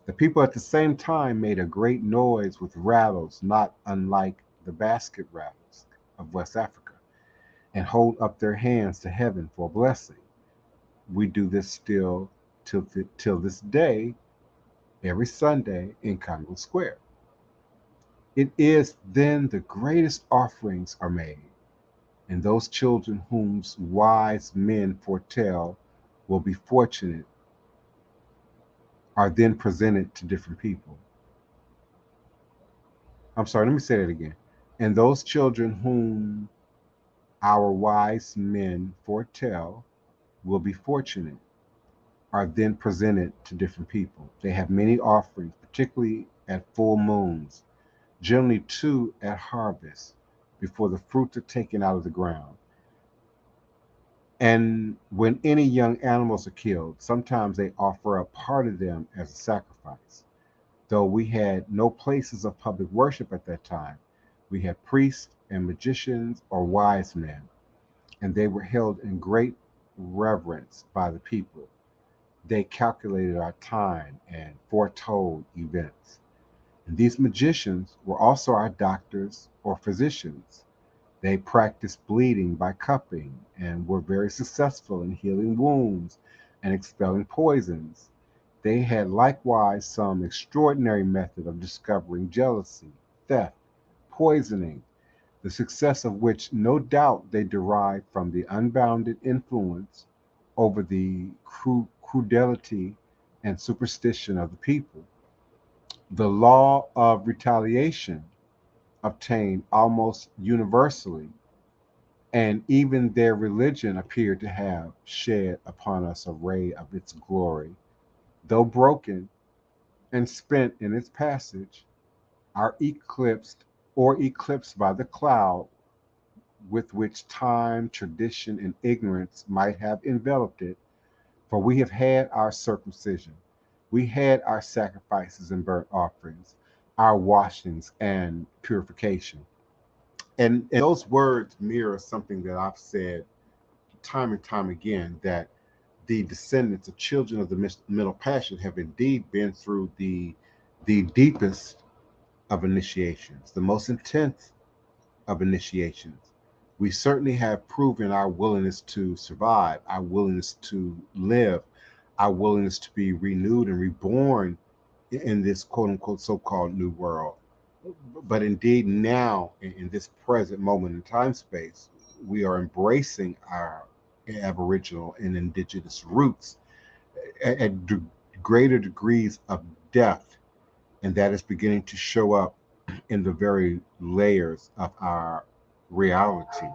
The people at the same time made a great noise with rattles, not unlike the basket rattles of West Africa, and hold up their hands to heaven for a blessing. We do this still till this day, every Sunday in Congo Square. It is then the greatest offerings are made, and those children whom wise men foretell will be fortunate are then presented to different people. I'm sorry, let me say that again. And those children whom our wise men foretell will be fortunate are then presented to different people. They have many offerings, particularly at full moons, generally two at harvest, before the fruits are taken out of the ground. And when any young animals are killed, sometimes they offer up part of them as a sacrifice. Though we had no places of public worship at that time, we had priests and magicians or wise men, and they were held in great reverence by the people. They calculated our time and foretold events. And these magicians were also our doctors or physicians. They practiced bleeding by cupping and were very successful in healing wounds and expelling poisons. They had likewise some extraordinary method of discovering jealousy, theft, poisoning, the success of which no doubt they derived from the unbounded influence over the crudelty and superstition of the people. The law of retaliation obtained almost universally, and even their religion appeared to have shed upon us a ray of its glory. Though broken and spent in its passage, are eclipsed by the cloud with which time, tradition, and ignorance might have enveloped it. For we have had our circumcision, we had our sacrifices and burnt offerings, our washings and purification. And those words mirror something that I've said time and time again, that the descendants of children of the Middle Passion have indeed been through the deepest of initiations, the most intense of initiations. We certainly have proven our willingness to survive, our willingness to live, our willingness to be renewed and reborn in this quote unquote so called new world. But indeed, now in this present moment in time space, we are embracing our Aboriginal and Indigenous roots at greater degrees of depth, and that is beginning to show up in the very layers of our reality.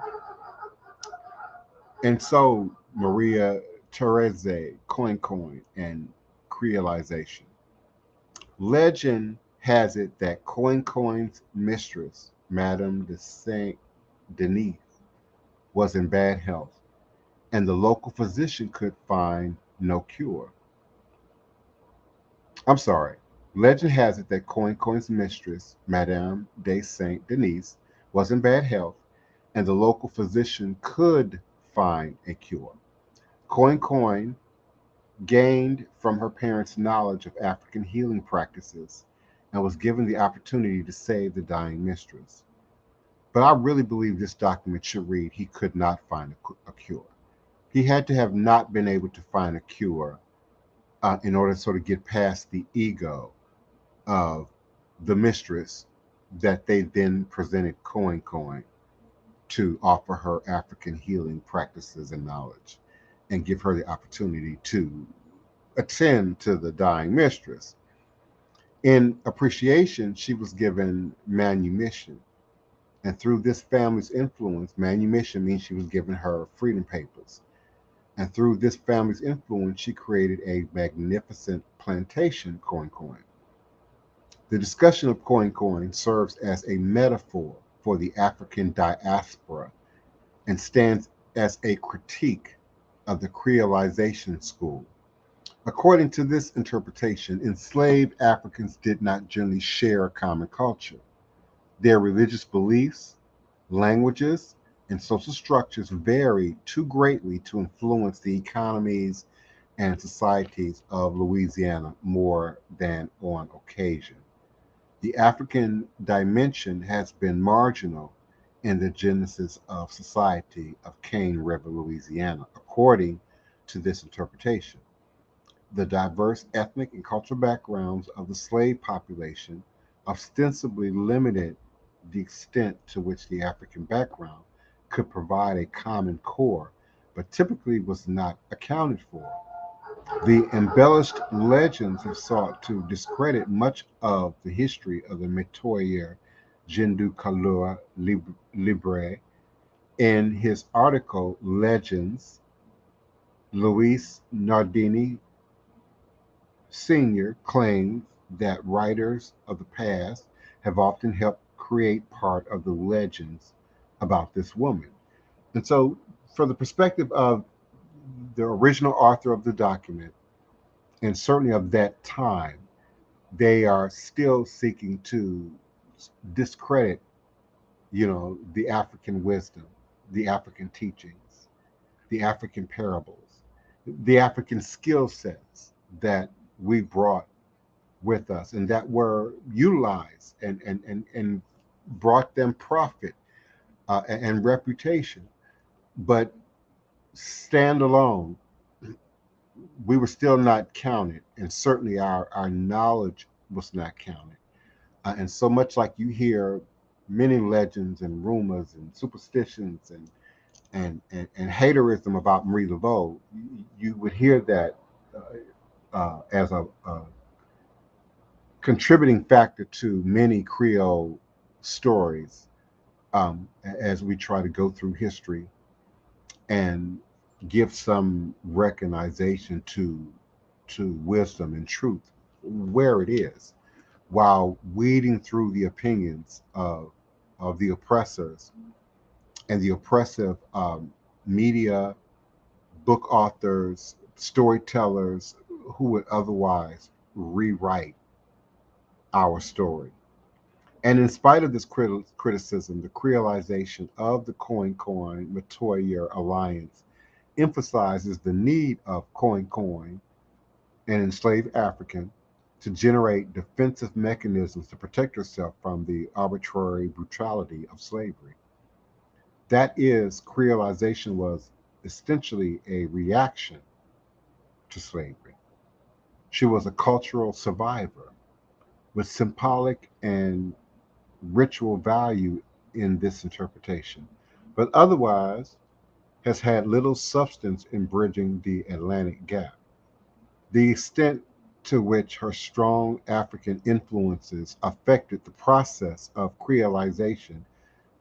And so, Maria Therese, Coin, and Creolization. Legend has it that Coin's mistress, Madame de Saint Denis, was in bad health, and the local physician could find no cure. I'm sorry. Legend has it that Coin's mistress, Madame de Saint Denis, was in bad health, and the local physician could find a cure. Coin gained from her parents' knowledge of African healing practices and was given the opportunity to save the dying mistress. But I really believe this document should read he could not find a cure. He had to have not been able to find a cure in order to sort of get past the ego of the mistress that they then presented Coin to offer her African healing practices and knowledge and give her the opportunity to attend to the dying mistress. In appreciation, she was given manumission. And through this family's influence, manumission means she was given her freedom papers. And through this family's influence, she created a magnificent plantation, Coin. The discussion of Coin serves as a metaphor for the African diaspora and stands as a critique of the Creolization school. According to this interpretation, enslaved Africans did not generally share a common culture. Their religious beliefs, languages, and social structures varied too greatly to influence the economies and societies of Louisiana more than on occasion. The African dimension has been marginal in the genesis of society of Cane River, Louisiana, according to this interpretation. The diverse ethnic and cultural backgrounds of the slave population ostensibly limited the extent to which the African background could provide a common core, but typically was not accounted for. The embellished legends have sought to discredit much of the history of the Metoyer Jindu Kalua Libre. In his article Legends, Luis Nardini Sr. claims that writers of the past have often helped create part of the legends about this woman. And so, from the perspective of the original author of the document, and certainly of that time, they are still seeking to discredit, the African wisdom, the African teachings, the African parables, the African skill sets that we brought with us and that were utilized and brought them profit and reputation, but stand alone we were still not counted, and certainly our knowledge was not counted. And so much like you hear many legends and rumors and superstitions and haterism about Marie Laveau, you would hear that as a contributing factor to many Creole stories as we try to go through history and give some recognition to wisdom and truth where it is, while weeding through the opinions of the oppressors and the oppressive media, book authors, storytellers who would otherwise rewrite our story. And in spite of this criticism, the creolization of the Coin-Matoyer alliance emphasizes the need of Coin and enslaved African to generate defensive mechanisms to protect herself from the arbitrary brutality of slavery. That is, creolization was essentially a reaction to slavery. She was a cultural survivor with symbolic and ritual value in this interpretation, but otherwise has had little substance in bridging the Atlantic gap. The extent to which her strong African influences affected the process of creolization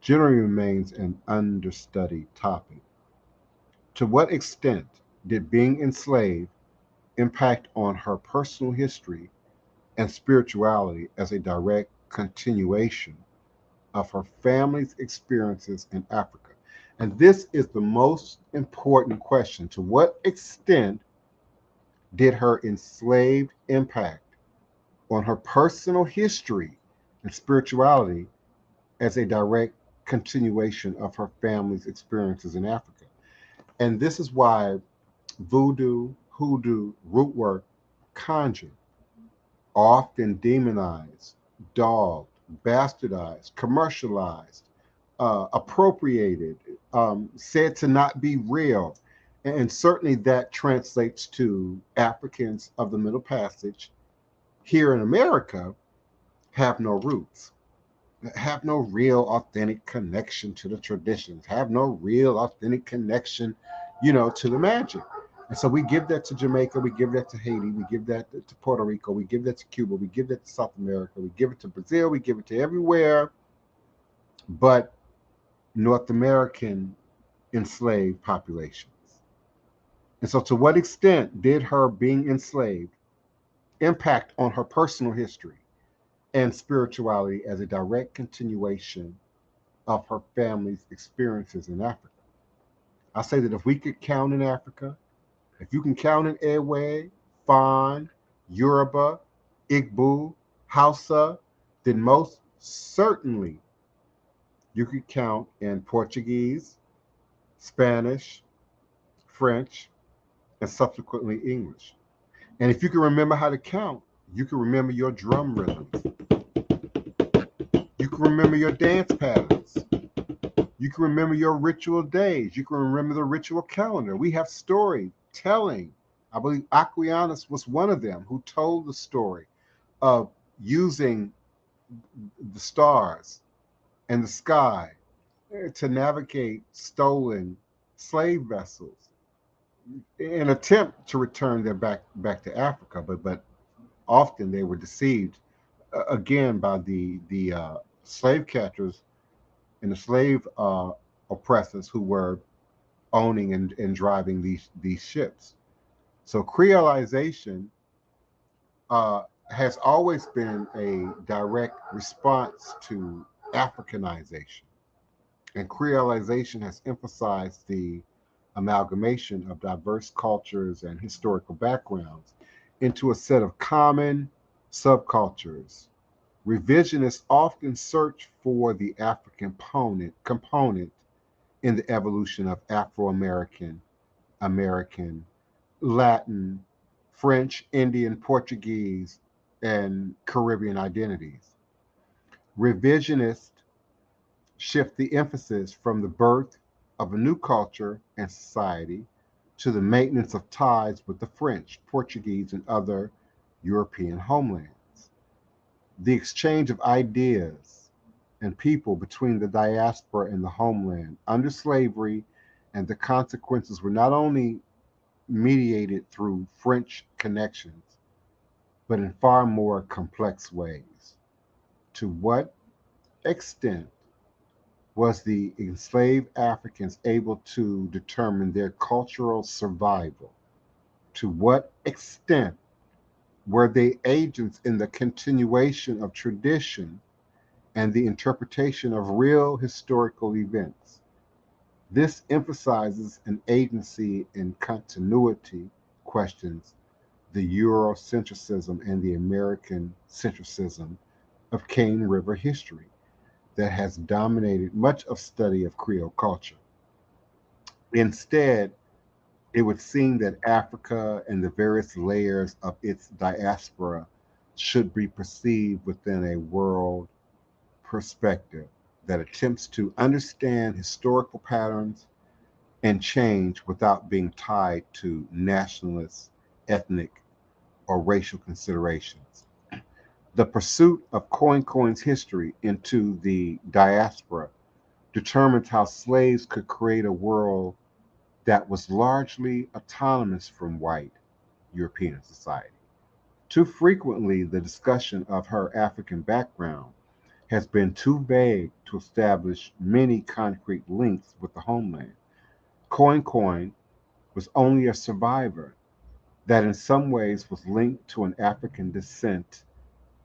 generally remains an understudied topic. To what extent did being enslaved impact on her personal history and spirituality as a direct continuation of her family's experiences in Africa? And this is the most important question. To what extent did her enslaved impact on her personal history and spirituality as a direct continuation of her family's experiences in Africa? And this is why voodoo, hoodoo, root work, conjure often demonized, dogged, bastardized, commercialized, appropriated, said to not be real. And certainly that translates to Africans of the Middle Passage here in America have no roots, have no real authentic connection to the traditions, have no real authentic connection, to the magic. And so we give that to Jamaica, we give that to Haiti, we give that to Puerto Rico, we give that to Cuba, we give that to South America, we give it to Brazil, we give it to everywhere but North American enslaved populations. And so, to what extent did her being enslaved impact on her personal history and spirituality as a direct continuation of her family's experiences in Africa? I say that if we could count in Africa, if you can count in Ewe, Fon, Yoruba, Igbo, Hausa, then most certainly you could count in Portuguese, Spanish, French, and subsequently English. And if you can remember how to count, you can remember your drum rhythms. You can remember your dance patterns. You can remember your ritual days. You can remember the ritual calendar. We have storytelling. I believe Aquinas was one of them who told the story of using the stars and the sky to navigate stolen slave vessels in an attempt to return them back to Africa, but often they were deceived again by the slave catchers and the slave oppressors who were owning and driving these ships. So creolization has always been a direct response to Africanization, and creolization has emphasized the amalgamation of diverse cultures and historical backgrounds into a set of common subcultures. Revisionists often search for the African component in the evolution of Afro-American, American, Latin, French, Indian, Portuguese, and Caribbean identities. Revisionists shift the emphasis from the birth of a new culture and society to the maintenance of ties with the French, Portuguese, and other European homelands. The exchange of ideas and people between the diaspora and the homeland under slavery and the consequences were not only mediated through French connections, but in far more complex ways. To what extent was the enslaved Africans able to determine their cultural survival? To what extent were they agents in the continuation of tradition and the interpretation of real historical events? This emphasizes an agency and continuity questions the Eurocentrism and the American centricism of Cane River history that has dominated much of study of Creole culture. Instead, it would seem that Africa and the various layers of its diaspora should be perceived within a world perspective that attempts to understand historical patterns and change without being tied to nationalist, ethnic, or racial considerations. The pursuit of Coin's history into the diaspora determines how slaves could create a world that was largely autonomous from white European society. Too frequently, the discussion of her African background has been too vague to establish many concrete links with the homeland. Coin was only a survivor that in some ways was linked to an African descent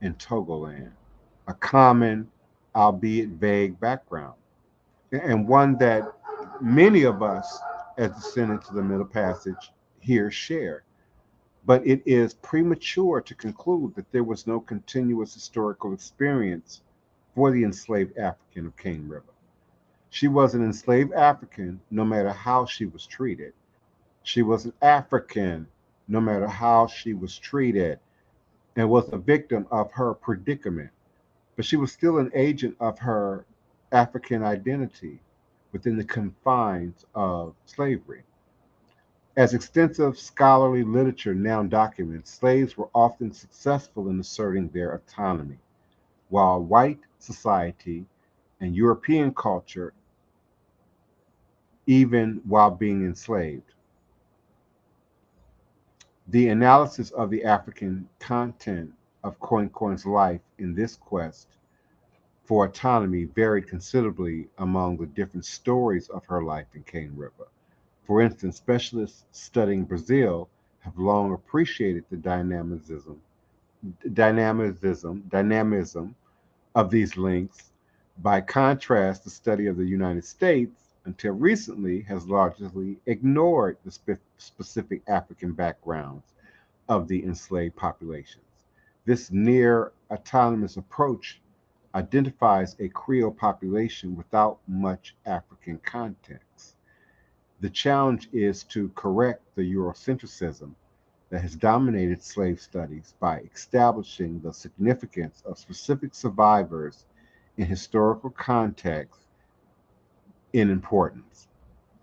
in Togoland, a common, albeit vague, background, and one that many of us, as descendants of the Middle Passage, here share. But it is premature to conclude that there was no continuous historical experience for the enslaved African of Cane River. She was an enslaved African no matter how she was treated. She was an African no matter how she was treated and was a victim of her predicament. But she was still an agent of her African identity within the confines of slavery. As extensive scholarly literature now documents, slaves were often successful in asserting their autonomy, while white society and European culture, even while being enslaved. The analysis of the African content of Coin's life in this quest for autonomy varied considerably among the different stories of her life in Cane River. For instance, specialists studying Brazil have long appreciated the dynamism of these links. By contrast, the study of the United States until recently has largely ignored the specific African backgrounds of the enslaved populations. This near autonomous approach identifies a Creole population without much African context. The challenge is to correct the Eurocentrism that has dominated slave studies by establishing the significance of specific survivors in historical context in importance.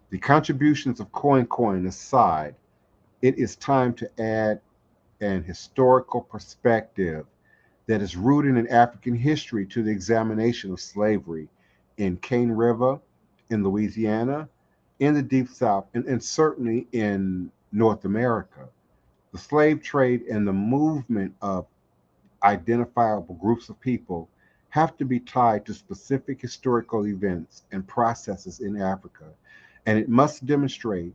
The contributions of Coin aside, it is time to add an historical perspective that is rooted in African history to the examination of slavery in Cane River, in Louisiana, in the Deep South, and certainly in North America. The slave trade and the movement of identifiable groups of people have to be tied to specific historical events and processes in Africa, and it must demonstrate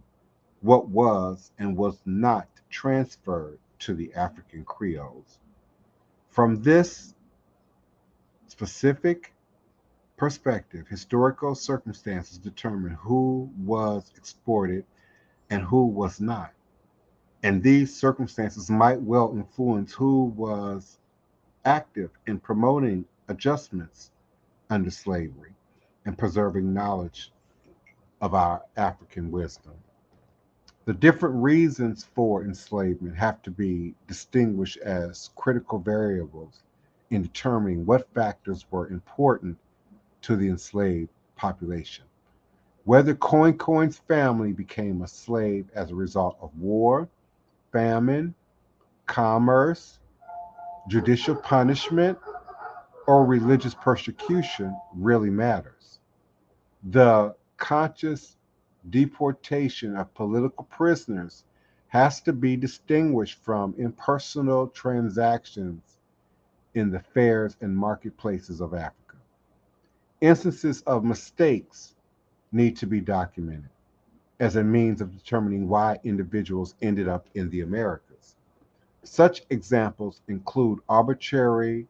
what was and was not transferred to the African Creoles. From this specific perspective, historical circumstances determine who was exported and who was not. And these circumstances might well influence who was active in promoting adjustments under slavery and preserving knowledge of our African wisdom. The different reasons for enslavement have to be distinguished as critical variables in determining what factors were important to the enslaved population. Whether Coin's family became a slave as a result of war, famine, commerce, judicial punishment, or religious persecution really matters. The conscious deportation of political prisoners has to be distinguished from impersonal transactions in the fairs and marketplaces of Africa. Instances of mistakes need to be documented as a means of determining why individuals ended up in the Americas. Such examples include arbitrary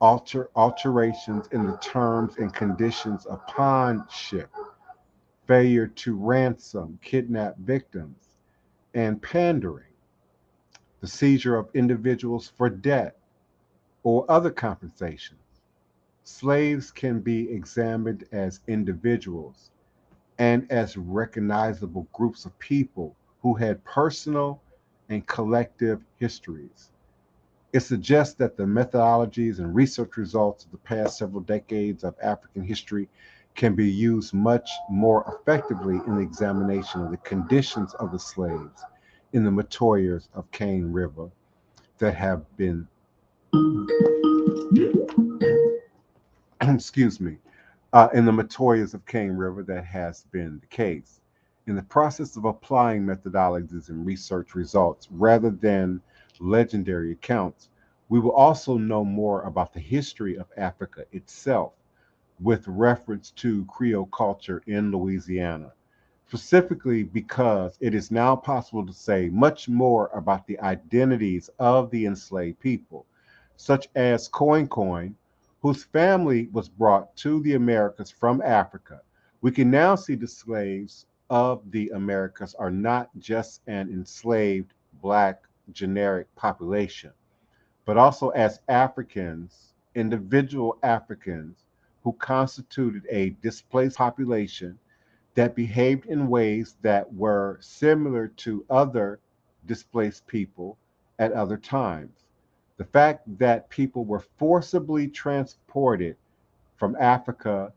alterations in the terms and conditions of pawnship, failure to ransom kidnapped victims, and pandering, the seizure of individuals for debt or other compensations. Slaves can be examined as individuals and as recognizable groups of people who had personal and collective histories. It suggests that the methodologies and research results of the past several decades of African history can be used much more effectively in the examination of the conditions of the slaves in the Matoyas of Cane River that have been, excuse me, in the Matoyas of Cane River that has been the case. In the process of applying methodologies and research results rather than legendary accounts, we will also know more about the history of Africa itself with reference to Creole culture in Louisiana, specifically because it is now possible to say much more about the identities of the enslaved people, such as Coin, whose family was brought to the Americas from Africa. We can now see the slaves of the Americas are not just an enslaved black generic population, but also as Africans, individual Africans who constituted a displaced population that behaved in ways that were similar to other displaced people at other times. The fact that people were forcibly transported from Africa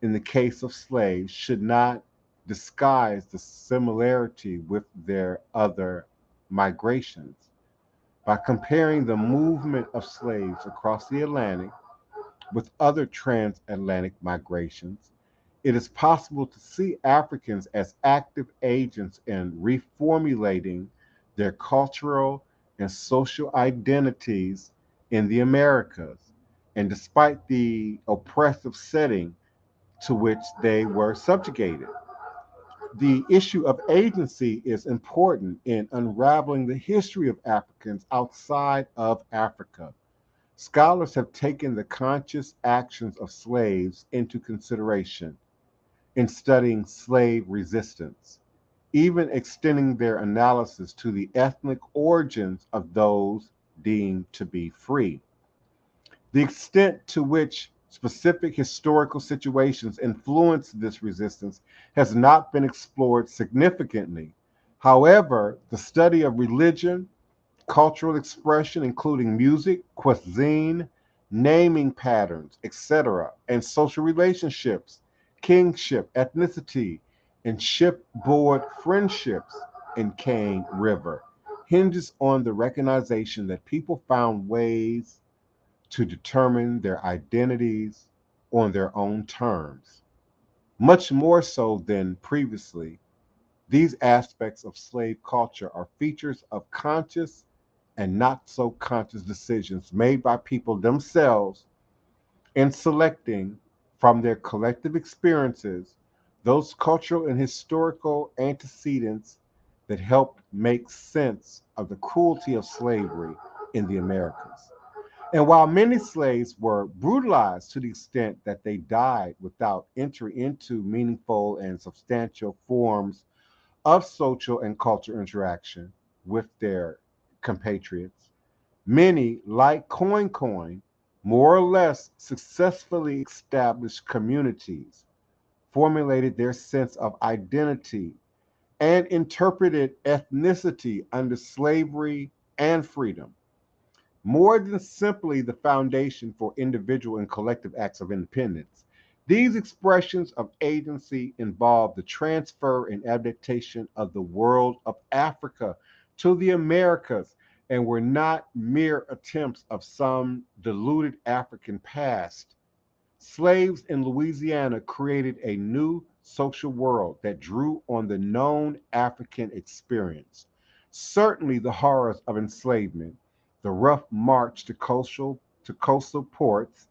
in the case of slaves should not disguise the similarity with their other migrations. By comparing the movement of slaves across the Atlantic with other transatlantic migrations, it is possible to see Africans as active agents in reformulating their cultural and social identities in the Americas, and despite the oppressive setting to which they were subjugated. The issue of agency is important in unraveling the history of Africans outside of Africa. Scholars have taken the conscious actions of slaves into consideration in studying slave resistance, even extending their analysis to the ethnic origins of those deemed to be free. The extent to which specific historical situations influenced this resistance has not been explored significantly. However, the study of religion, cultural expression, including music, cuisine, naming patterns, etc., and social relationships, kingship, ethnicity, and shipboard friendships in Cane River hinges on the recognition that people found ways to determine their identities on their own terms. Much more so than previously, these aspects of slave culture are features of conscious and not so conscious decisions made by people themselves in selecting from their collective experiences those cultural and historical antecedents that helped make sense of the cruelty of slavery in the Americas. And while many slaves were brutalized to the extent that they died without entering into meaningful and substantial forms of social and cultural interaction with their compatriots, many, like Coin, more or less successfully established communities, formulated their sense of identity, and interpreted ethnicity under slavery and freedom more than simply the foundation for individual and collective acts of independence. These expressions of agency involve the transfer and adaptation of the world of Africa to the Americas and were not mere attempts of some deluded African past. Slaves in Louisiana created a new social world that drew on the known African experience. Certainly, the horrors of enslavement, the rough march to coastal ports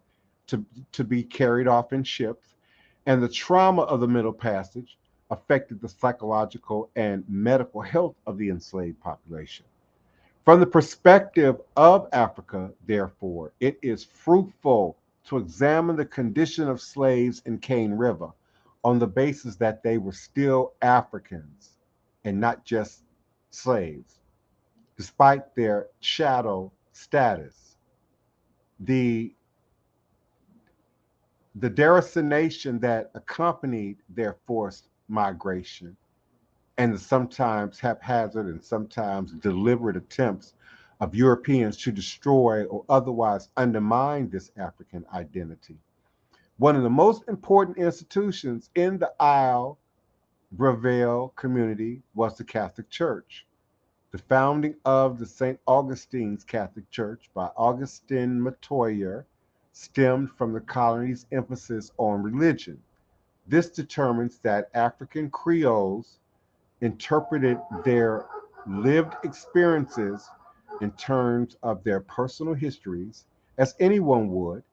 to be carried off in ships, and the trauma of the Middle Passage affected the psychological and medical health of the enslaved population. From the perspective of Africa, therefore, it is fruitful to examine the condition of slaves in Cane River on the basis that they were still Africans and not just slaves, despite their chattel status. The, the deracination that accompanied their forced migration and the sometimes haphazard and sometimes deliberate attempts of Europeans to destroy or otherwise undermine this African identity. One of the most important institutions in the Isle Breville community was the Catholic Church. The founding of the St. Augustine's Catholic Church by Augustin Matoyer stemmed from the colony's emphasis on religion. This determines that African Creoles interpreted their lived experiences in terms of their personal histories, as anyone would,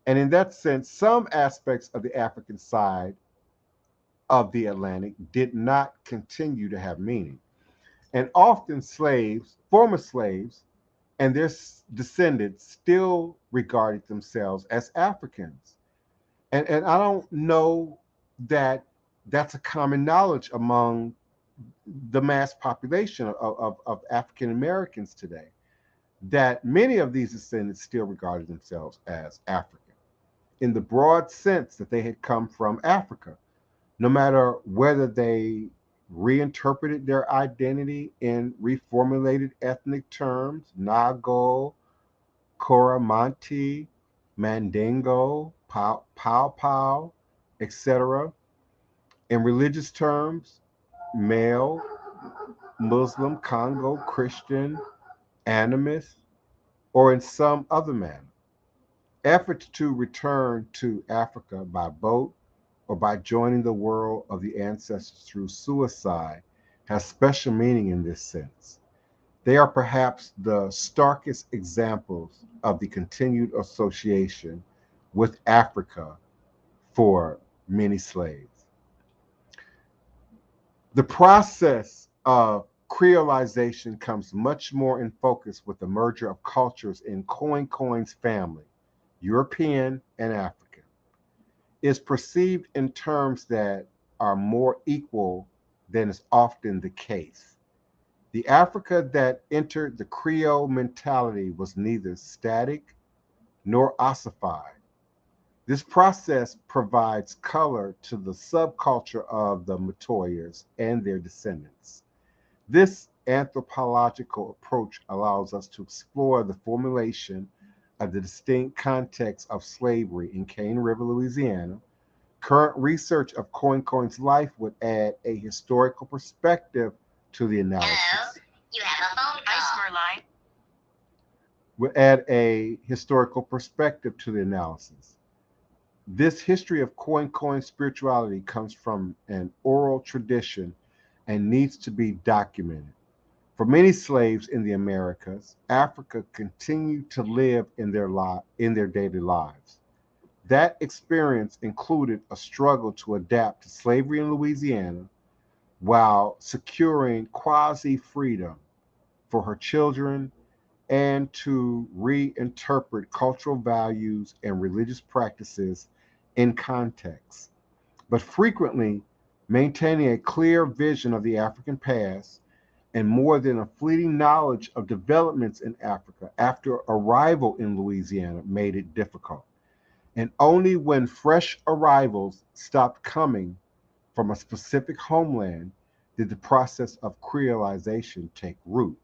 and in that sense, some aspects of the African side of the Atlantic did not continue to have meaning. And often slaves, former slaves, and their descendants still regarded themselves as Africans. And I don't know that that's a common knowledge among the mass population of African Americans today, that many of these descendants still regarded themselves as African in the broad sense that they had come from Africa, no matter whether they reinterpreted their identity in reformulated ethnic terms, Nago, Coromantee, Mandingo, Pow, etc., in religious terms, male, Muslim, Congo, Christian, animist, or in some other manner. Efforts to return to Africa by boat or by joining the world of the ancestors through suicide has special meaning in this sense. They are perhaps the starkest examples of the continued association with Africa for many slaves. The process of creolization comes much more in focus with the merger of cultures in Coin's family, European and African. Is perceived in terms that are more equal than is often the case. The Africa that entered the Creole mentality was neither static nor ossified. This process provides color to the subculture of the Matoyers and their descendants. This anthropological approach allows us to explore the formulation of the distinct context of slavery in Cane River, Louisiana. Current research of Coin's life would add a historical perspective to the analysis. Hello, you have a phone call. Hi, Smerline. Would add a historical perspective to the analysis. This history of Coin's spirituality comes from an oral tradition and needs to be documented. For many slaves in the Americas, Africa continued to live in their daily lives. That experience included a struggle to adapt to slavery in Louisiana while securing quasi freedom for her children and to reinterpret cultural values and religious practices in context, but frequently maintaining a clear vision of the African past and more than a fleeting knowledge of developments in Africa after arrival in Louisiana made it difficult. And only when fresh arrivals stopped coming from a specific homeland did the process of creolization take root.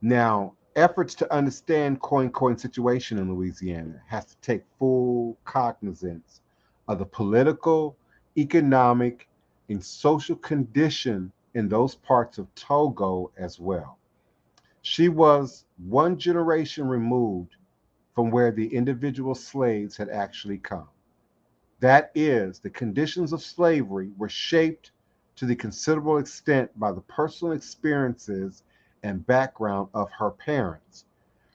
Now, efforts to understand Coin's situation in Louisiana has to take full cognizance of the political, economic, and social condition in those parts of Togo as well. She was one generation removed from where the individual slaves had actually come. That is, the conditions of slavery were shaped to the considerable extent by the personal experiences and background of her parents.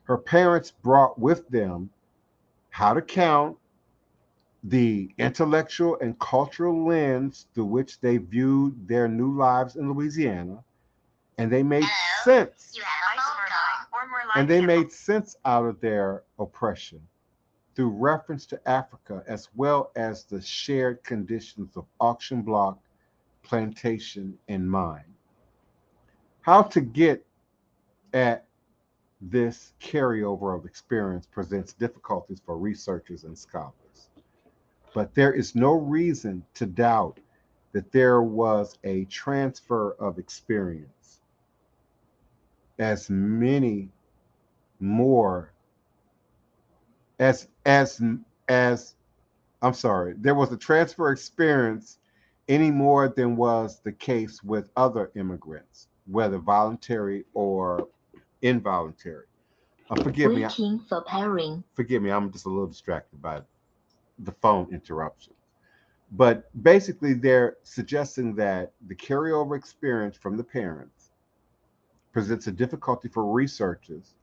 Her parents brought with them how to count, the intellectual and cultural lens through which they viewed their new lives in Louisiana, and they made sense. You have a phone call. Or more And they made sense out of their oppression through reference to Africa as well as the shared conditions of auction block, plantation, and mine. How to get at this carryover of experience presents difficulties for researchers and scholars. But there is no reason to doubt that there was a transfer of experience, as many more as as I'm sorry, there was a transfer experience any more than was the case with other immigrants, whether voluntary or involuntary. Forgive me, Waiting for pairing. forgive me, I'm just a little distracted by the phone interruption. But basically, they're suggesting that the carryover experience from the parents presents a difficulty for researchers,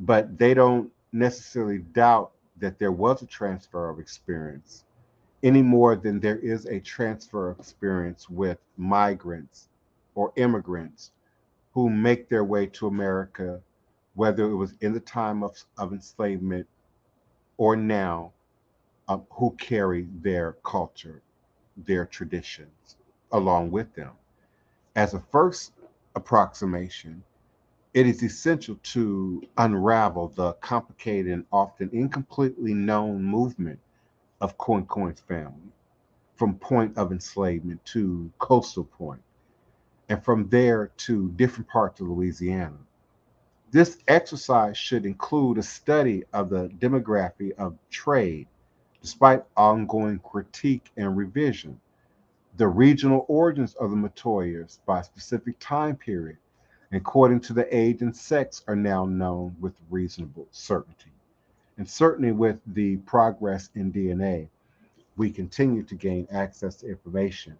but they don't necessarily doubt that there was a transfer of experience any more than there is a transfer of experience with migrants or immigrants who make their way to America, whether it was in the time of enslavement or now, who carry their culture, their traditions along with them. As a first approximation, it is essential to unravel the complicated and often incompletely known movement of Coin's family from point of enslavement to coastal point, and from there to different parts of Louisiana. This exercise should include a study of the demography of trade, despite ongoing critique and revision. The regional origins of the Matoyas by specific time period, according to the age and sex, are now known with reasonable certainty. And certainly with the progress in DNA, we continue to gain access to information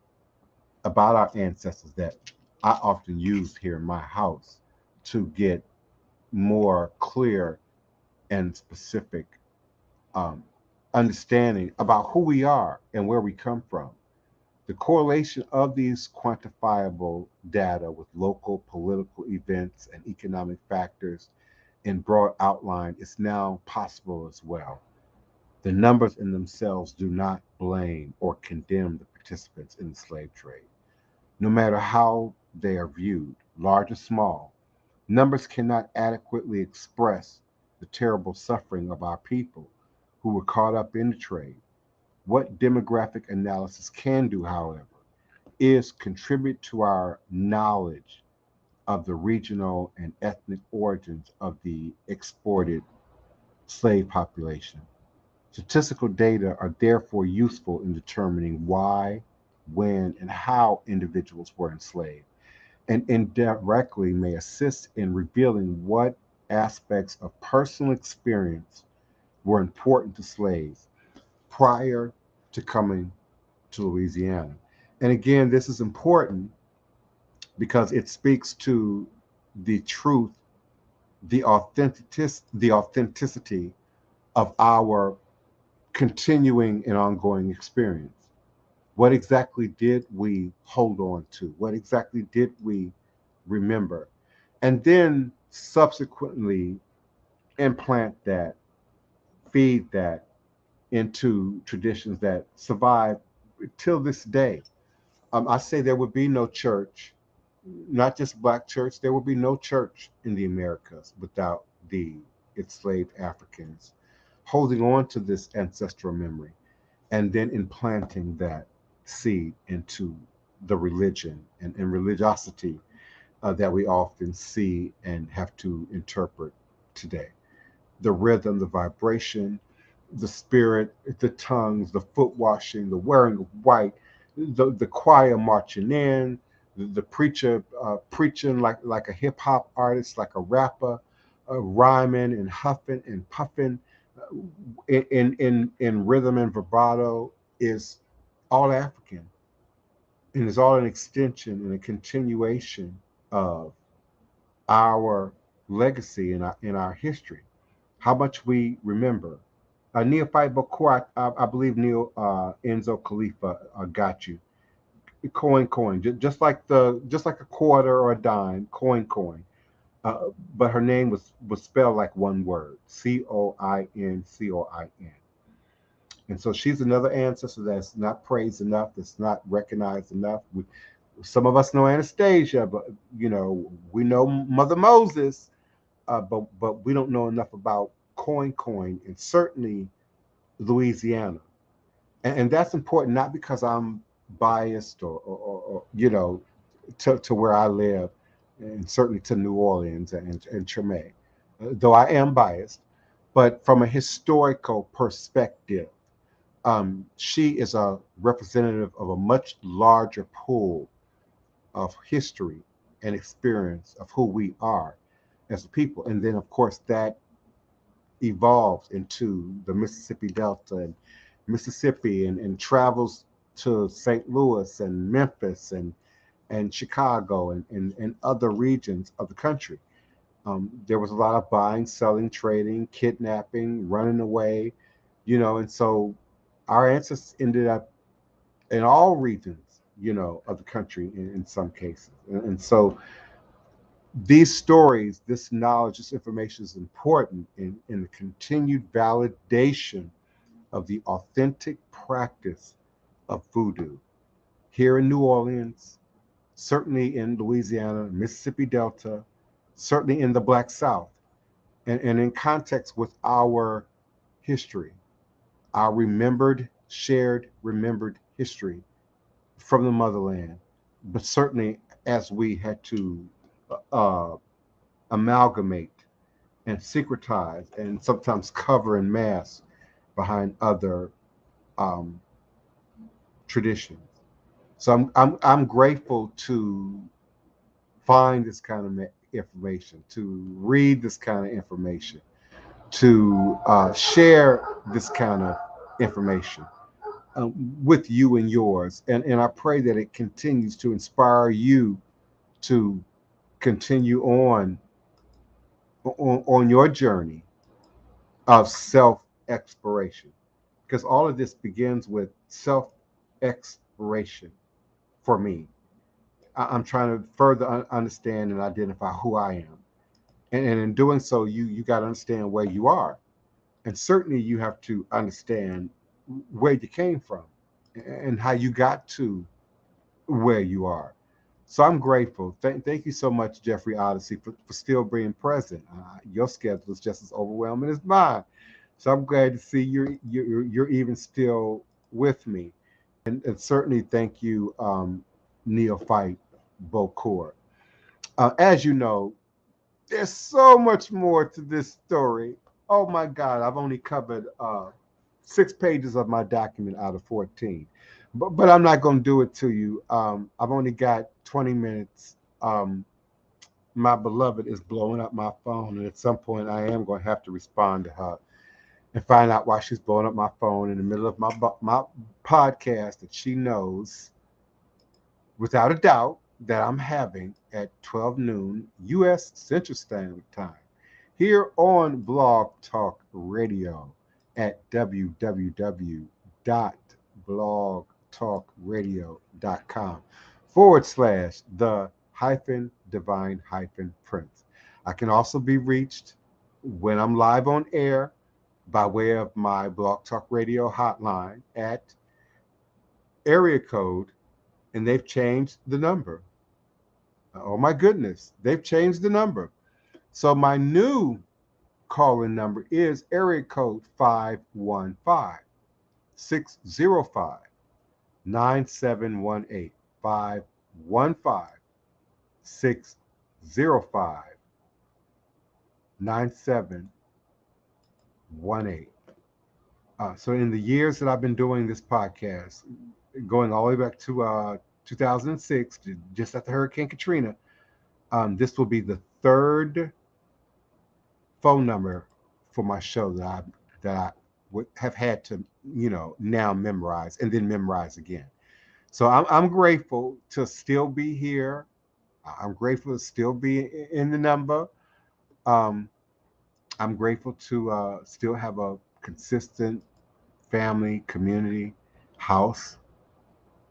about our ancestors that I often use here in my house to get more clear and specific um, understanding about who we are and where we come from. The correlation of these quantifiable data with local political events and economic factors in broad outline is now possible as well. The numbers in themselves do not blame or condemn the participants in the slave trade. No matter how they are viewed, large or small, numbers cannot adequately express the terrible suffering of our people who were caught up in the trade. What demographic analysis can do, however, is contribute to our knowledge of the regional and ethnic origins of the exported slave population. Statistical data are therefore useful in determining why, when, and how individuals were enslaved, and indirectly may assist in revealing what aspects of personal experience were important to slaves prior to coming to Louisiana. And again, this is important because it speaks to the truth, the authenticity of our continuing and ongoing experience. What exactly did we hold on to? What exactly did we remember? And then subsequently implant that, feed that into traditions that survive till this day. I say there would be no church, not just black church, there would be no church in the Americas without the enslaved Africans holding on to this ancestral memory and then implanting that seed into the religion and religiosity that we often see and have to interpret today. The rhythm, the vibration, the spirit, the tongues, the foot washing, the wearing of white, the choir marching in, the preacher preaching like a hip hop artist, like a rapper, rhyming and huffing and puffing in rhythm and vibrato is all African, and is all an extension and a continuation of our legacy and our history. How much we remember. Neophyte Bakur, I believe Neo Enzo Khalifa got you. Coin, just like a quarter or a dime, coin. But her name was spelled like one word, Coin. And so she's another ancestor that's not praised enough, that's not recognized enough. Some of us know Anastasia, but we know Mother Moses, but we don't know enough about Coin, and certainly Louisiana. And that's important, not because I'm biased or to where I live, and certainly to New Orleans and Treme, though I am biased, but from a historical perspective, she is a representative of a much larger pool of history and experience of who we are as a people. And then, of course, that evolves into the Mississippi Delta and Mississippi and travels to St. Louis and Memphis and Chicago and other regions of the country. There was a lot of buying, selling, trading, kidnapping, running away, and so our ancestors ended up in all regions, of the country in some cases. And so these stories, this knowledge, this information is important in the continued validation of the authentic practice of voodoo here in New Orleans, certainly in Louisiana, Mississippi Delta, certainly in the Black South, and in context with our history, our remembered history from the motherland, but certainly as we had to uh, amalgamate and secretize and sometimes cover and mask behind other um, traditions. So I'm grateful to find this kind of information, to read this kind of information, to share this kind of information with you and yours. And I pray that it continues to inspire you to continue on your journey of self exploration, because all of this begins with self exploration for me. I'm trying to further understand and identify who I am, and in doing so, you got to understand where you are, and certainly you have to understand where you came from and how you got to where you are. So I'm grateful. Thank you so much, Jeffrey Odyssey, for still being present. Your schedule is just as overwhelming as mine. So I'm glad to see you're even still with me. And certainly thank you, Neophyte Bocour. As you know, there's so much more to this story. Oh my God, I've only covered 6 pages of my document out of 14. But I'm not going to do it to you. I've only got 20 minutes. My beloved is blowing up my phone, and at some point I am going to have to respond to her and find out why she's blowing up my phone in the middle of my podcast that she knows without a doubt that I'm having at 12 noon U.S. Central Standard Time here on Blog Talk Radio at www.blogtalkradio.com/the divine prince. I can also be reached when I'm live on air by way of my Blog Talk Radio hotline at area code, and they've changed the number. Oh my goodness, they've changed the number. So my new call-in number is area code 515-605-9718. 515-605-9718. So in the years that I've been doing this podcast, going all the way back to 2006, just after Hurricane Katrina, this will be the third phone number for my show that I would have had to, now memorize and then memorize again. So I'm grateful to still be here. I'm grateful to still be in the number. Um, I'm grateful to still have a consistent family, community, house,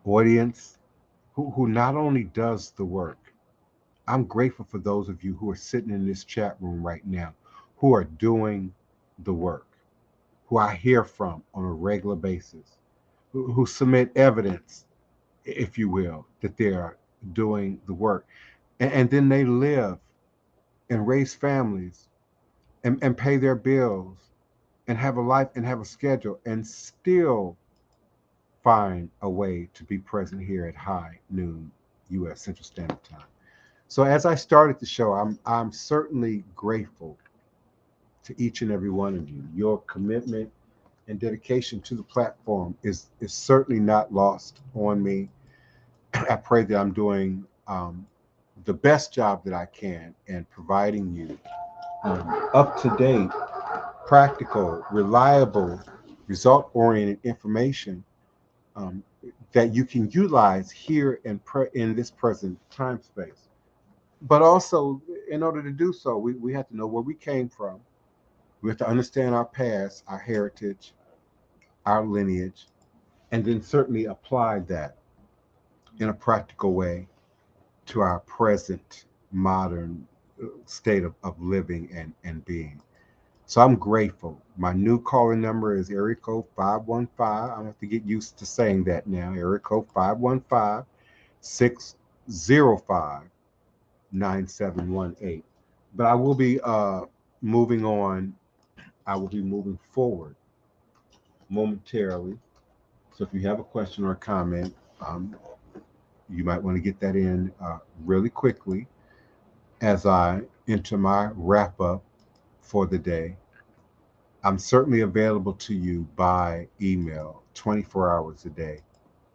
audience who not only does the work. I'm grateful for those of you who are sitting in this chat room right now who are doing the work, who I hear from on a regular basis, who submit evidence, if you will, that they are doing the work. And then they live and raise families and pay their bills and have a life and have a schedule and still find a way to be present here at high noon US Central Standard Time. So as I started the show, I'm certainly grateful to each and every one of you. Your commitment and dedication to the platform is certainly not lost on me. I pray that I'm doing the best job that I can and providing you up to date, practical, reliable, result oriented information um, that you can utilize here in this present time space. But also, in order to do so, we have to know where we came from. We have to understand our past, our heritage, our lineage, and then certainly apply that in a practical way to our present modern state of living and being. So I'm grateful. My new calling number is area code 515. I'm have to get used to saying that now. Area code 515 605 9718. But I will be moving on. I will be moving forward momentarily. So if you have a question or a comment, you might want to get that in really quickly as I enter my wrap up for the day. I'm certainly available to you by email 24 hours a day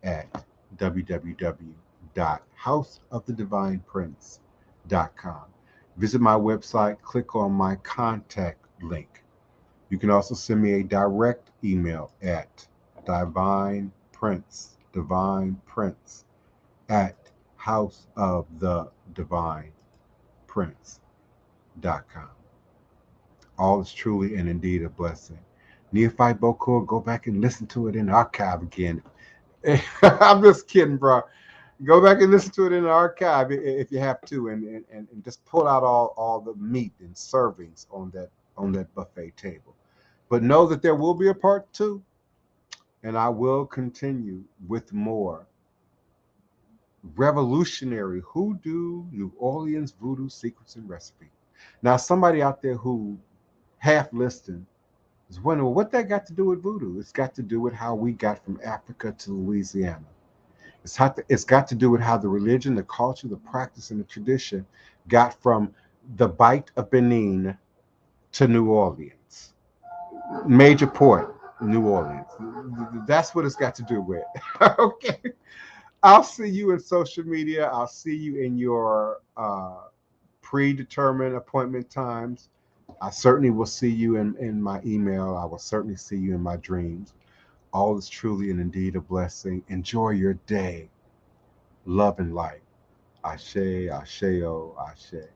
at www.houseofthedivineprince.com. Visit my website, click on my contact link. You can also send me a direct email at DivinePrince at houseofthedivineprince.com. All is truly and indeed a blessing. Neophyte Bokor, go back and listen to it in the archive again. I'm just kidding, bro. Go back and listen to it in the archive if you have to, and just pull out all the meat and servings on that buffet table. But know that there will be a part two, and I will continue with more revolutionary hoodoo, New Orleans voodoo secrets and recipes. Now, somebody out there who half listened is wondering, well, what that got to do with voodoo? It's got to do with how we got from Africa to Louisiana. It's got to do with how the religion, the culture, the practice, and the tradition got from the Bight of Benin to New Orleans, major port, New Orleans. That's what it's got to do with. Okay. I'll see you in social media. I'll see you in your predetermined appointment times. I certainly will see you in my email. I will certainly see you in my dreams. All is truly and indeed a blessing. Enjoy your day. Love and light. Ashe, Asheo, Ashe.